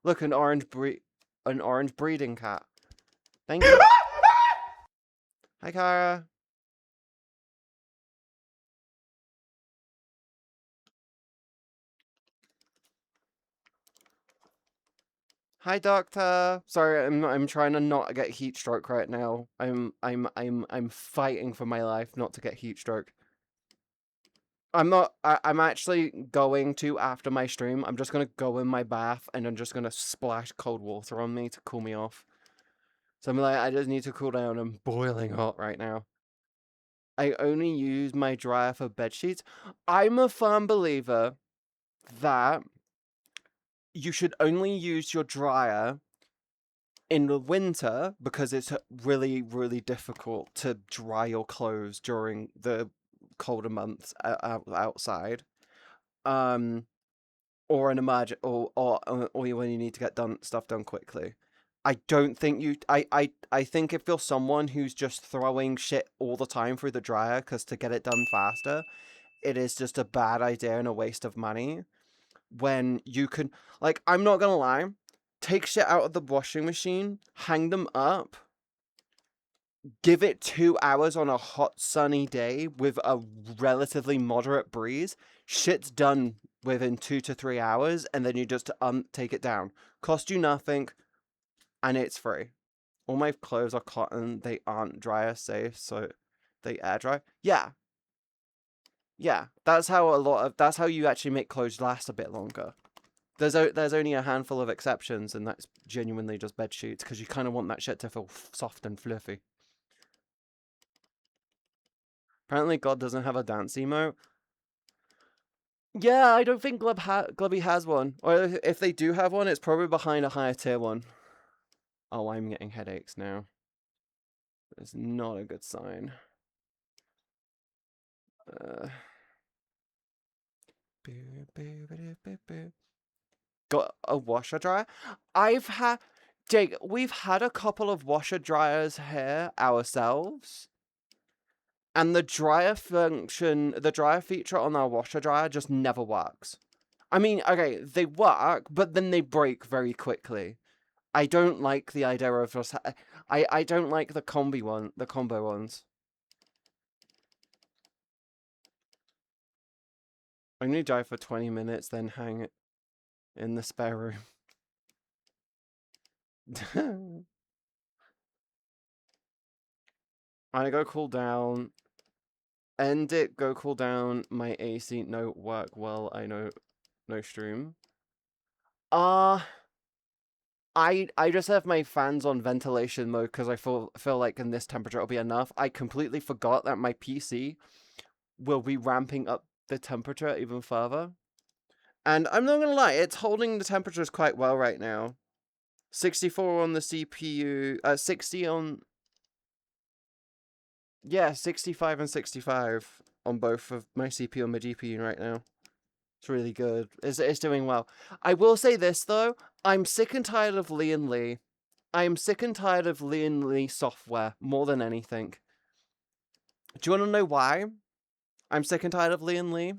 Look, an orange breeding cat. Thank you. Hi, Kara. Hi, doctor. Sorry, I'm trying to not get heat stroke right now. I'm fighting for my life not to get heat stroke. I'm not. I'm actually going to after my stream. I'm just gonna go in my bath and I'm just gonna splash cold water on me to cool me off. So I'm like, I just need to cool down. I'm boiling hot right now. I only use my dryer for bed sheets. I'm a firm believer that you should only use your dryer in the winter because it's really, really difficult to dry your clothes during the colder months outside. Or an emergent, or when you need to get stuff done quickly. I don't think you. I think if you're someone who's just throwing shit all the time through the dryer because to get it done faster, it is just a bad idea and a waste of money. When you can, like, I'm not gonna lie, take shit out of the washing machine, hang them up, give it 2 hours on a hot sunny day with a relatively moderate breeze, shit's done within 2 to 3 hours, and then you just take it down. Cost you nothing, and it's free. All my clothes are cotton, they aren't dryer safe, so they air dry. Yeah, that's how you actually make clothes last a bit longer. There's only a handful of exceptions, and that's genuinely just bed sheets because you kind of want that shit to feel soft and fluffy. Apparently, God doesn't have a dance emote. Yeah, I don't think Glubby has one, or if they do have one, it's probably behind a higher tier one. Oh, I'm getting headaches now. It's not a good sign. Uh, got a washer dryer. Jake, we've had a couple of washer dryers here ourselves, and the dryer feature on our washer dryer just never works. I mean, okay, they work, but then they break very quickly. I don't like the idea of just. I don't like the combo ones. I'm gonna drive for 20 minutes, then hang it in the spare room. I go cool down. End it, go cool down. My AC no work well. I know no stream. I just have my fans on ventilation mode because I feel like in this temperature it'll be enough. I completely forgot that my PC will be ramping up the temperature even further. And I'm not gonna lie, it's holding the temperatures quite well right now. 64 on the CPU, 60 on, yeah, 65 and 65 on both of my CPU and my GPU right now. It's really good. It's doing well. I will say this though, I'm sick and tired of Lee and Lee. I am sick and tired of Lee and Lee software more than anything. Do you want to know why I'm sick and tired of Lee and Lee?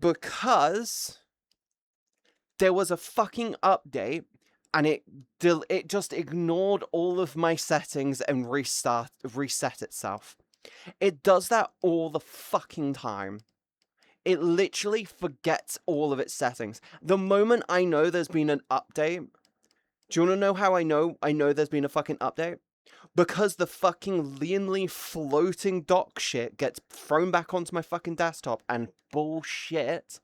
Because there was a fucking update and it just ignored all of my settings and reset itself. It does that all the fucking time. It literally forgets all of its settings. The moment I know there's been an update, do you want to know how I know there's been a fucking update? Because the fucking Leanly floating dock shit gets thrown back onto my fucking desktop and bullshit.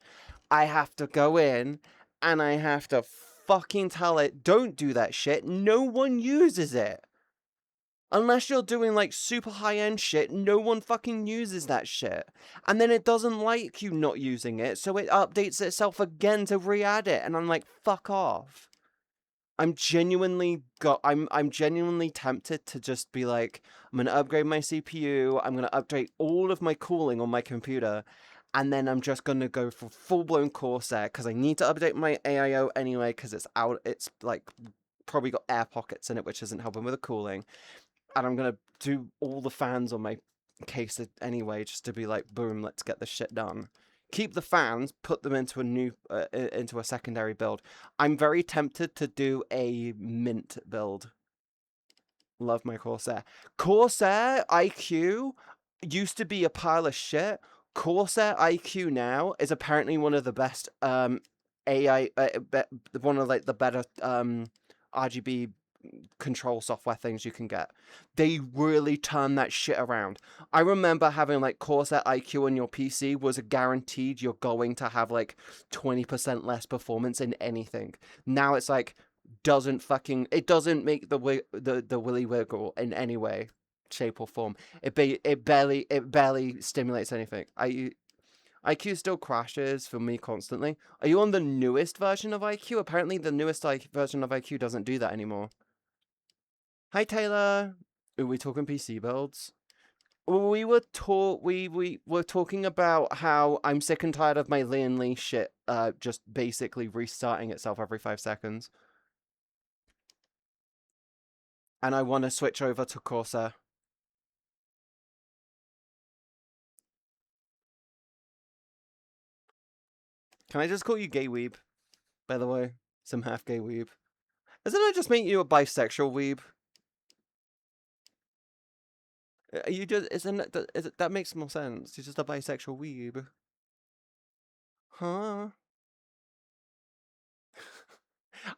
I have to go in and I have to fucking tell it, don't do that shit. No one uses it. Unless you're doing like super high end shit, no one fucking uses that shit. And then it doesn't like you not using it, so it updates itself again to re-add it. And I'm like, fuck off. I'm genuinely tempted to just be like, I'm gonna upgrade my CPU, I'm gonna update all of my cooling on my computer, and then I'm just gonna go for full-blown Corsair, because I need to update my AIO anyway, because it's like probably got air pockets in it, which isn't helping with the cooling. And I'm gonna do all the fans on my case anyway, just to be like, boom, let's get this shit done. Keep the fans, put them into into a secondary build. I'm very tempted to do a mint build. Love my Corsair. Corsair IQ used to be a pile of shit. Corsair IQ now is apparently one of the best AI, one of like the better RGB control software things you can get. They really turn that shit around. I remember having like Corsair IQ on your PC was a guaranteed you're going to have like 20% less performance in anything. Now it's like it doesn't make the willy wiggle in any way, shape or form. It barely stimulates anything. IQ still crashes for me constantly. Are you on the newest version of IQ? Apparently the newest version of IQ doesn't do that anymore. Hi Taylor. Are we talking PC builds? We were talking about how I'm sick and tired of my Lee and Lee shit just basically restarting itself every 5 seconds. And I want to switch over to Corsair. Can I just call you gay weeb? By the way, some half gay weeb. Doesn't that just make you a bisexual weeb? You just that makes more sense. You're just a bisexual weeb. Huh?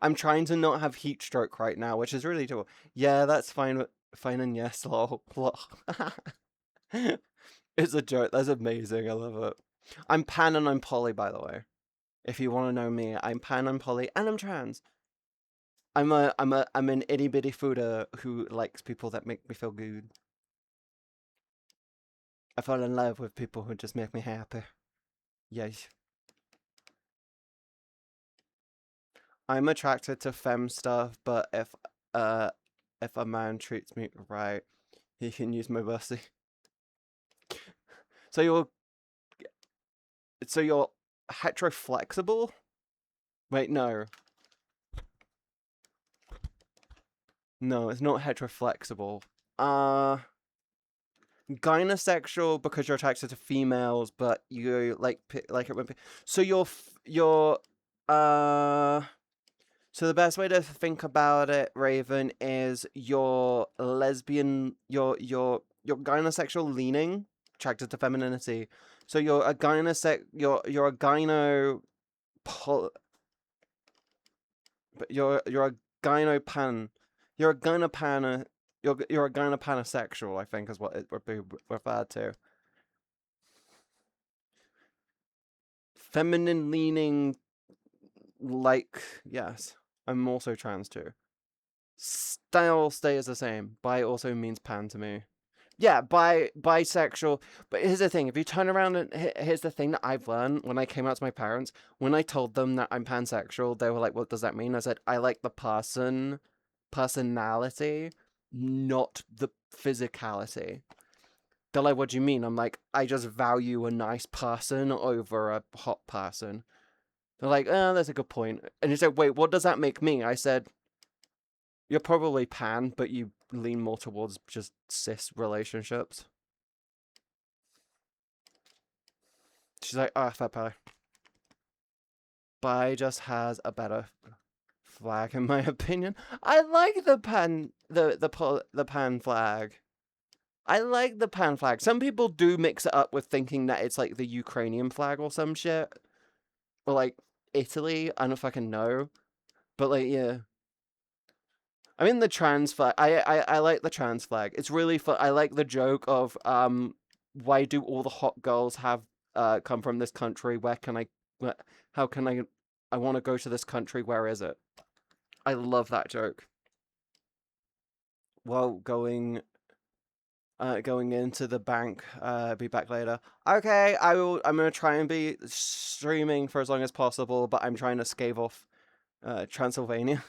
I'm trying to not have heat stroke right now, which is really cool. Yeah, that's fine. Fine and yes, lol. It's a joke. That's amazing. I love it. I'm pan and I'm poly, by the way. If you want to know me, I'm pan, I'm poly, and I'm trans. I'm an itty bitty fooder who likes people that make me feel good. I fall in love with people who just make me happy. Yes. I'm attracted to femme stuff, but if a man treats me right, he can use my pussy. So you're heteroflexible? Wait, no. No, it's not heteroflexible. Gynosexual because you're attracted to females, but you like it when. So so the best way to think about it, Raven, is you're lesbian. You're gynosexual leaning, attracted to femininity, So you're a you're a gyno but you're a gynopan you're a gynopan you're a gynopansexual, I think is what it would be referred to. Feminine leaning, like, yes. I'm also trans too. Style stays the same. Bi also means pan to me. Yeah, bisexual. But here's the thing: if you turn around and here's the thing that I've learned when I came out to my parents, when I told them that I'm pansexual, they were like, "What does that mean?" I said, "I like the personality, not the physicality." They're like, "What do you mean?" I'm like, "I just value a nice person over a hot person." They're like, "Oh, that's a good point." And he said, "Wait, what does that make me?" I said, "You're probably pan, but you lean more towards just cis relationships." She's like, "Ah, fair play." Bi just has a better flag, in my opinion. I like the pan flag. I like the pan flag. Some people do mix it up with thinking that it's like the Ukrainian flag or some shit, or like Italy. I don't fucking know, but like, yeah. I mean the trans flag. I like the trans flag. It's really fun. I like the joke of why do all the hot girls have come from this country? Where can I? How can I? I want to go to this country. Where is it? I love that joke. Well, going into the bank. Be back later. Okay, I will. I'm gonna try and be streaming for as long as possible, but I'm trying to scave off Transylvania.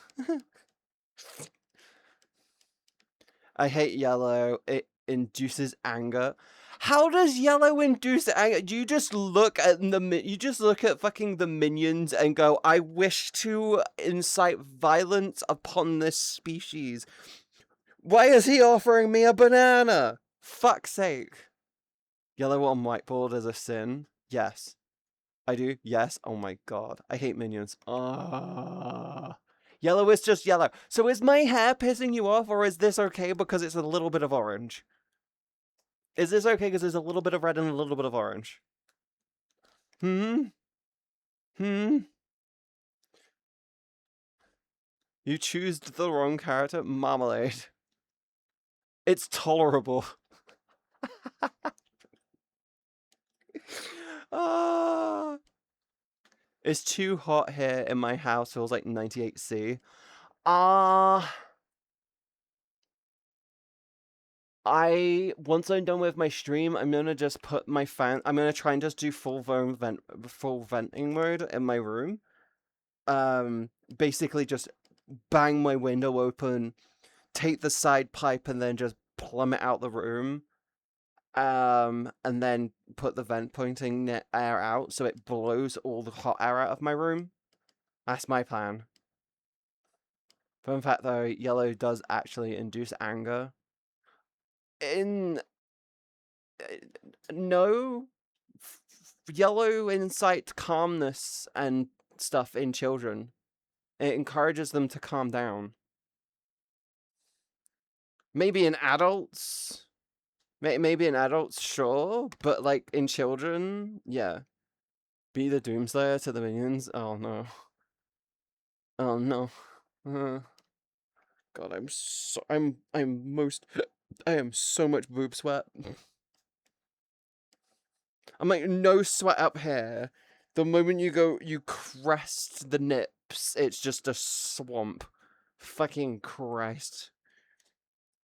I hate yellow. It induces anger. How does yellow induce anger? Do you just look at you just look at fucking the minions and go, "I wish to incite violence upon this species. Why is he offering me a banana? Fuck's sake." Yellow on whiteboard is a sin. Yes. I do. Yes. Oh my god. I hate minions. Ah. Yellow is just yellow. So is my hair pissing you off, or is this okay because it's a little bit of orange? Is this okay because there's a little bit of red and a little bit of orange? Hmm? Hmm? You choose the wrong character? Marmalade. It's tolerable. Ah. It's too hot here in my house. Feels like 98C. Ah. Once I'm done with my stream, I'm gonna just put my fan. I'm gonna try and just do full venting mode in my room. Basically just bang my window open, take the side pipe, and then just plummet out the room. And then put the vent pointing air out so it blows all the hot air out of my room. That's my plan. Fun fact though, yellow does actually induce anger. In no, yellow incite calmness and stuff in children. It encourages them to calm down. Maybe in adults, maybe in adults, sure, but like in children, yeah. Be the doomslayer to the minions. Oh no. Oh no. Uh, God, I am so much boob sweat. I'm like no sweat up here. The moment you crest the nips, it's just a swamp. Fucking Christ.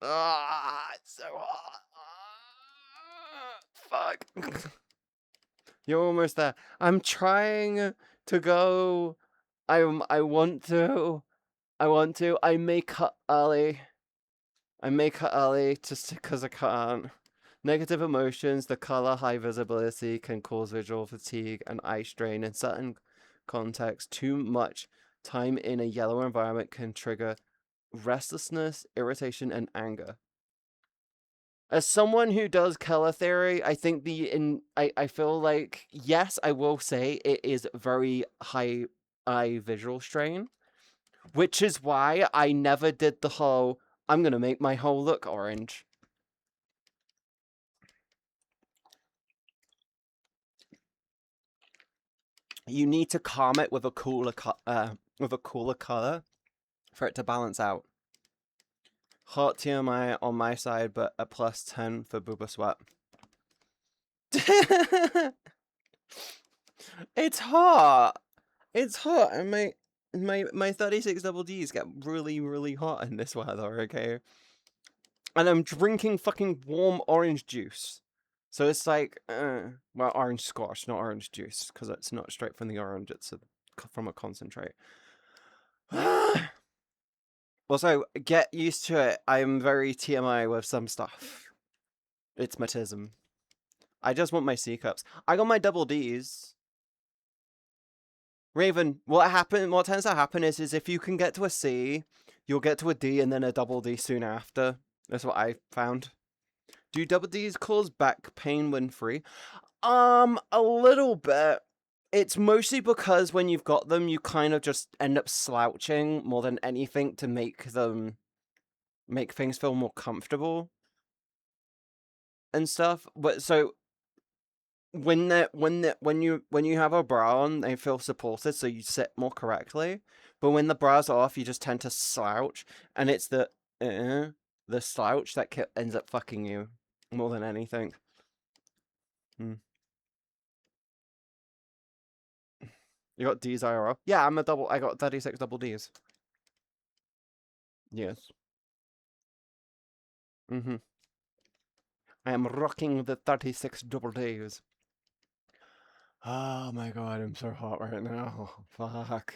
Ah, it's so hot. Ah, fuck. You're almost there. I'm trying to go. I want to. I want to. I may cut early. I may cut early just because I can't. Negative emotions, the color high visibility can cause visual fatigue and eye strain in certain contexts. Too much time in a yellow environment can trigger restlessness, irritation, and anger. As someone who does color theory, I think I feel like yes, I will say it is very high eye visual strain, which is why I never did the whole I'm gonna make my whole look orange. you need to calm it with a cooler color for it to balance out. Hot TMI on my side, but a +10 for Booba Sweat. It's hot. It's hot, and my 36 double Ds get really, really hot in this weather, okay? And I'm drinking fucking warm orange juice. So it's like, well, orange squash, not orange juice, because it's not straight from the orange, it's from a concentrate. Also, get used to it. I'm very TMI with some stuff. It's my tism. I just want my C cups. I got my double Ds. Raven, what tends to happen is if you can get to a C, you'll get to a D and then a double D soon after. That's what I found. Do double Ds cause back pain when free? A little bit. It's mostly because when you've got them, you kind of just end up slouching more than anything to make things feel more comfortable and stuff. But so when you have a bra on, they feel supported, so you sit more correctly. But when the bra's off, you just tend to slouch, and it's the slouch that ends up fucking you more than anything. You got D's IRL? Yeah, I got 36 double D's. Yes. I am rocking the 36 double D's. Oh my god, I'm so hot right now. Fuck.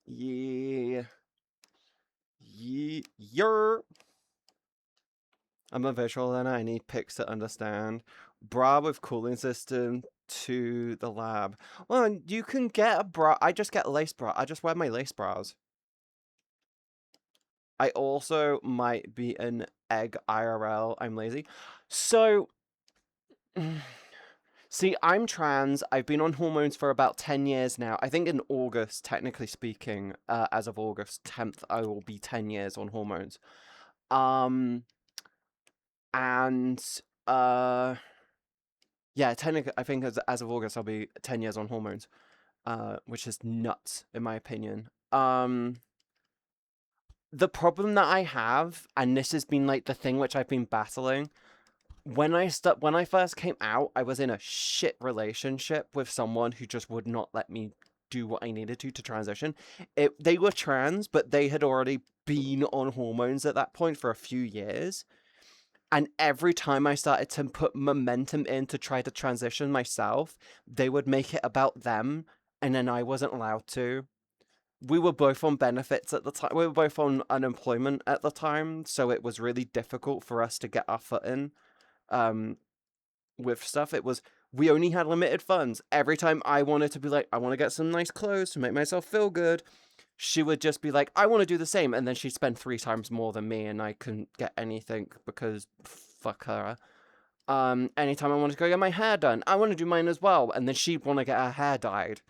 Yeah. Yer. I'm a visual learner. I need pics to understand. Bra with cooling system to the lab. Well, you can get a bra. I just get lace bra. I just wear my lace bras. I also might be an egg IRL. I'm lazy. So, see, I'm trans. I've been on hormones for about 10 years now. I think in August, technically speaking, as of August 10th, I will be 10 years on hormones. Yeah, technically, I think as of August, I'll be 10 years on hormones, which is nuts, in my opinion. The problem that I have, and this has been like the thing which I've been battling, when I first came out, I was in a shit relationship with someone who just would not let me do what I needed to transition. They were trans, but they had already been on hormones at that point for a few years. And every time I started to put momentum in to try to transition myself, they would make it about them, and then I wasn't allowed to. We were both on benefits at the time. We were both on unemployment at the time, so it was really difficult for us to get our foot in with stuff. We only had limited funds. Every time I wanted to be like, I want to get some nice clothes to make myself feel good, she would just be like, I want to do the same, and then she'd spend 3 times more than me, and I couldn't get anything because fuck her. Anytime I wanted to go get my hair done, I want to do mine as well, and then she'd want to get her hair dyed,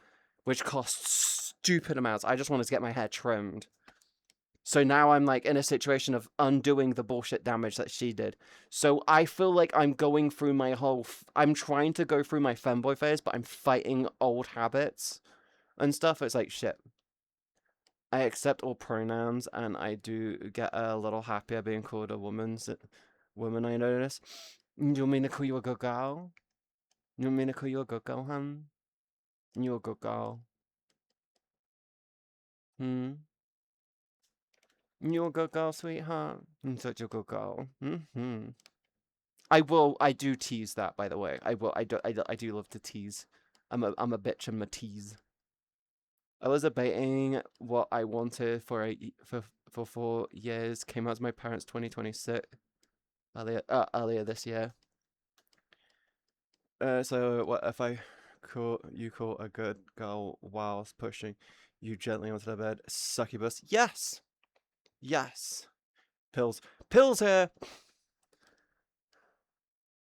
which costs stupid amounts. I just wanted to get my hair trimmed. So now I'm like in a situation of undoing the bullshit damage that she did. So I feel like I'm going through my I'm trying to go through my femboy phase, but I'm fighting old habits and stuff. It's like, shit. I accept all pronouns, and I do get a little happier being called a woman, I notice. You want me to call you a good girl? You want me to call you a good girl, hun? You a good girl. Hmm? You a good girl, sweetheart? I'm such a good girl. Mm-hmm. I do tease that, by the way. I do love to tease. I'm a bitch, I'm a tease. I was debating what I wanted for 4 years. Came out to my parents 2026 earlier this year. So what if you call a good girl whilst pushing you gently onto the bed? Succubus. Yes. Yes. Pills here.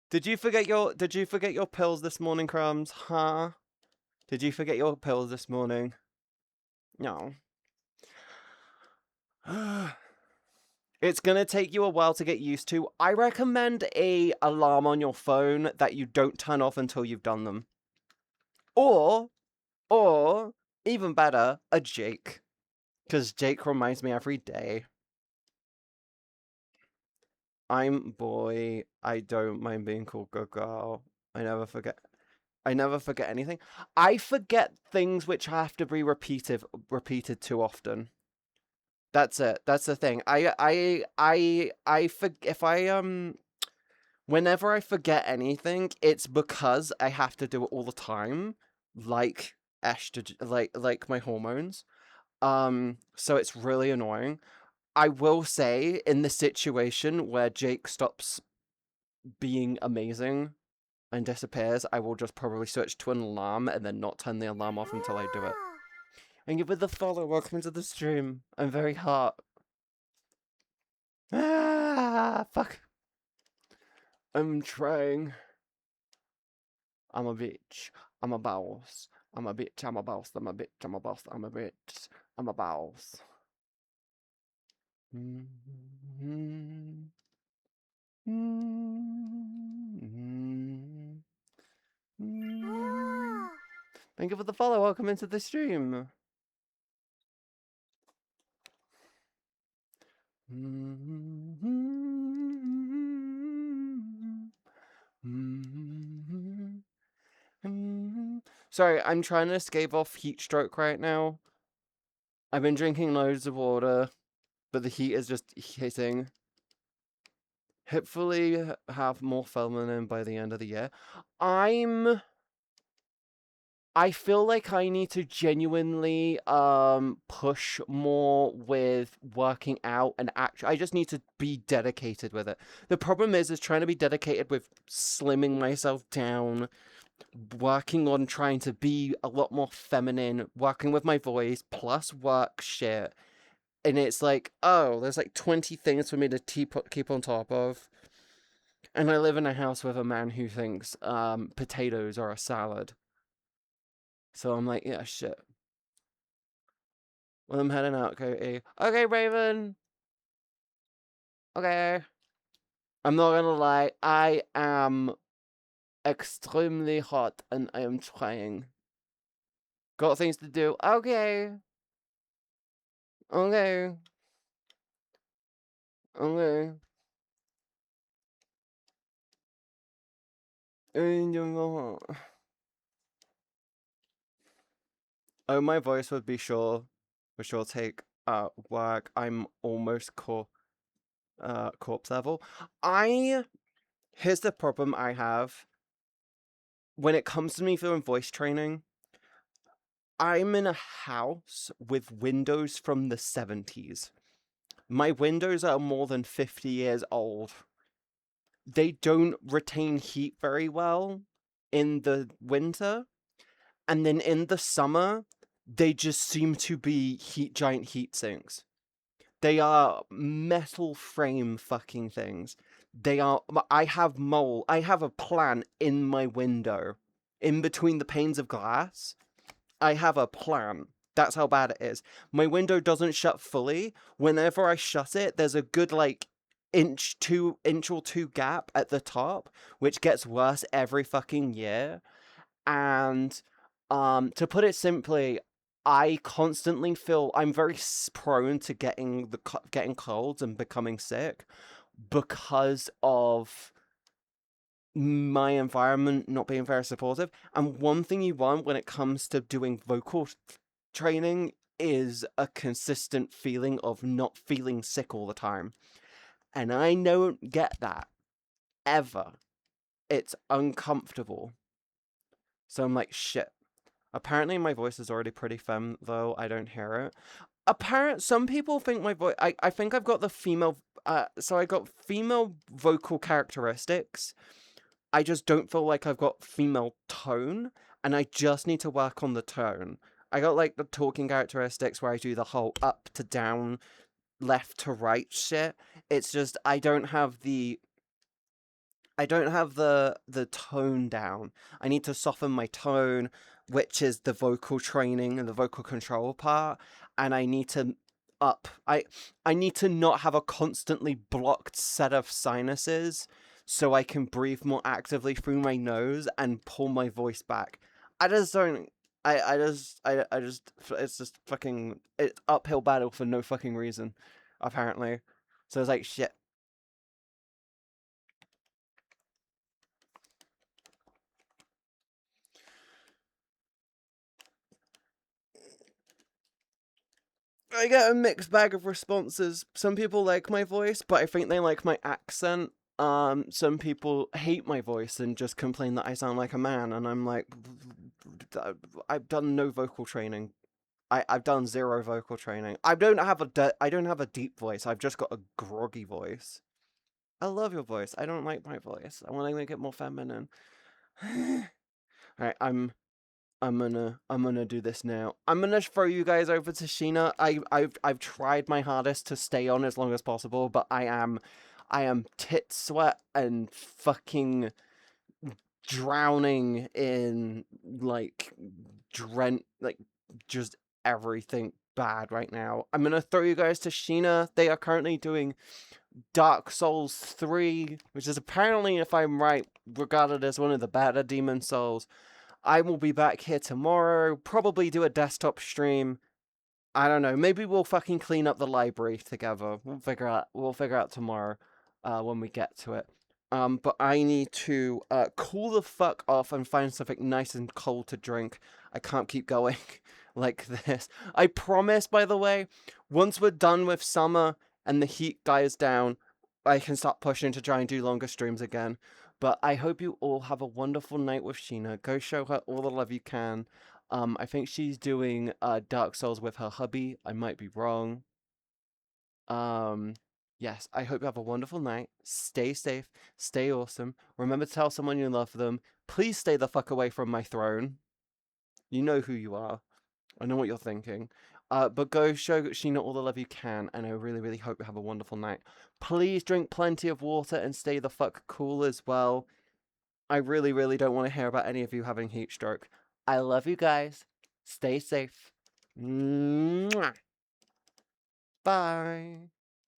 Did you forget your pills this morning, Crumbs? Huh? Did you forget your pills this morning? No. It's gonna take you a while to get used to. I recommend a alarm on your phone that you don't turn off until you've done them. Or even better, a Jake. Because Jake reminds me every day. I'm boy. I don't mind being called good girl. I never forget. I never forget anything. I forget things which have to be repeated too often. That's it. That's the thing. If whenever I forget anything, it's because I have to do it all the time, like estrogen, like my hormones. So it's really annoying. I will say, in the situation where Jake stops being amazing and disappears, I will just probably switch to an alarm and then not turn the alarm off until I do it. And you with the follow, welcome to the stream. I'm very hot. Fuck. I'm trying. I'm a bitch. I'm a boss. I'm a bitch. I'm a boss. I'm a bitch. I'm a boss. I'm a bitch. I'm a boss. Mm-hmm. Mm-hmm. Mm-hmm. Thank you for the follow. Welcome into the stream. Sorry, I'm trying to escape off Heatstroke right now. I've been drinking loads of water, but the heat is just hitting. Hopefully have more feminine by the end of the year. I feel like I need to genuinely push more with working out and I just need to be dedicated with it. The problem is trying to be dedicated with slimming myself down, working on trying to be a lot more feminine, working with my voice plus work shit. And it's like, oh, there's like 20 things for me to keep on top of. And I live in a house with a man who thinks potatoes are a salad. So I'm like, yeah, shit. Well, I'm heading out, Cody. Okay, Raven. Okay. I'm not gonna lie, I am extremely hot and I am trying. Got things to do. Okay. Okay. Okay. Oh, my voice would be sure, for sure take work. I'm almost corpse level. Here's the problem I have when it comes to me doing voice training. I'm in a house with windows from the 70s. My windows are more than 50 years old. They don't retain heat very well in the winter, and then in the summer, they just seem to be giant heat sinks. They are metal frame fucking things. I have mole. I have a plant in my window, in between the panes of glass. I have a plant. That's how bad it is. My window doesn't shut fully. Whenever I shut it, there's a good like inch or two gap at the top, which gets worse every fucking year. And to put it simply, I constantly feel I'm very prone to getting colds and becoming sick because of my environment not being very supportive. And one thing you want when it comes to doing vocal training is a consistent feeling of not feeling sick all the time. And I don't get that ever. It's uncomfortable. So I'm like, shit. Apparently my voice is already pretty femme, though I don't hear it. Some people think my voice. I think I've got the female. So I got female vocal characteristics. I just don't feel like I've got female tone, and I just need to work on the tone. I got like the talking characteristics where I do the whole up to down, left to right shit. It's just I don't have the tone down. I need to soften my tone, which is the vocal training and the vocal control part, and I need to up. I need to not have a constantly blocked set of sinuses so I can breathe more actively through my nose and pull my voice back. I just don't. I just. It's just fucking. It's uphill battle for no fucking reason, apparently. So it's like shit. I get a mixed bag of responses. Some people like my voice, but I think they like my accent. Some people hate my voice and just complain that I sound like a man, and I'm like, I've done no vocal training. I've done zero vocal training. I don't have a deep voice. I've just got a groggy voice. I love your voice. I don't like my voice. I want to make it more feminine. All right, I'm gonna do this now. I'm gonna throw you guys over to Sheena. I've tried my hardest to stay on as long as possible, but I am tit sweat and fucking drowning in like like just everything bad right now. I'm gonna throw you guys to Sheena. They are currently doing Dark Souls 3, which is apparently, if I'm right, regarded as one of the better Demon Souls. I will be back here tomorrow, probably do a desktop stream. I don't know. Maybe we'll fucking clean up the library together. We'll figure out tomorrow, when we get to it. But I need to cool the fuck off and find something nice and cold to drink. I can't keep going like this. I promise, by the way, once we're done with summer and the heat dies down, I can start pushing to try and do longer streams again. But I hope you all have a wonderful night with Sheena. Go show her all the love you can. I think she's doing Dark Souls with her hubby. I might be wrong. Um, yes, I hope you have a wonderful night. Stay safe, stay awesome. Remember to tell someone you love them. Please stay the fuck away from my throne. You know who you are. I know what you're thinking. But go show Sheena all the love you can, and I really, really hope you have a wonderful night. Please drink plenty of water and stay the fuck cool as well. I really, really don't want to hear about any of you having heat stroke. I love you guys. Stay safe. Mwah. Bye.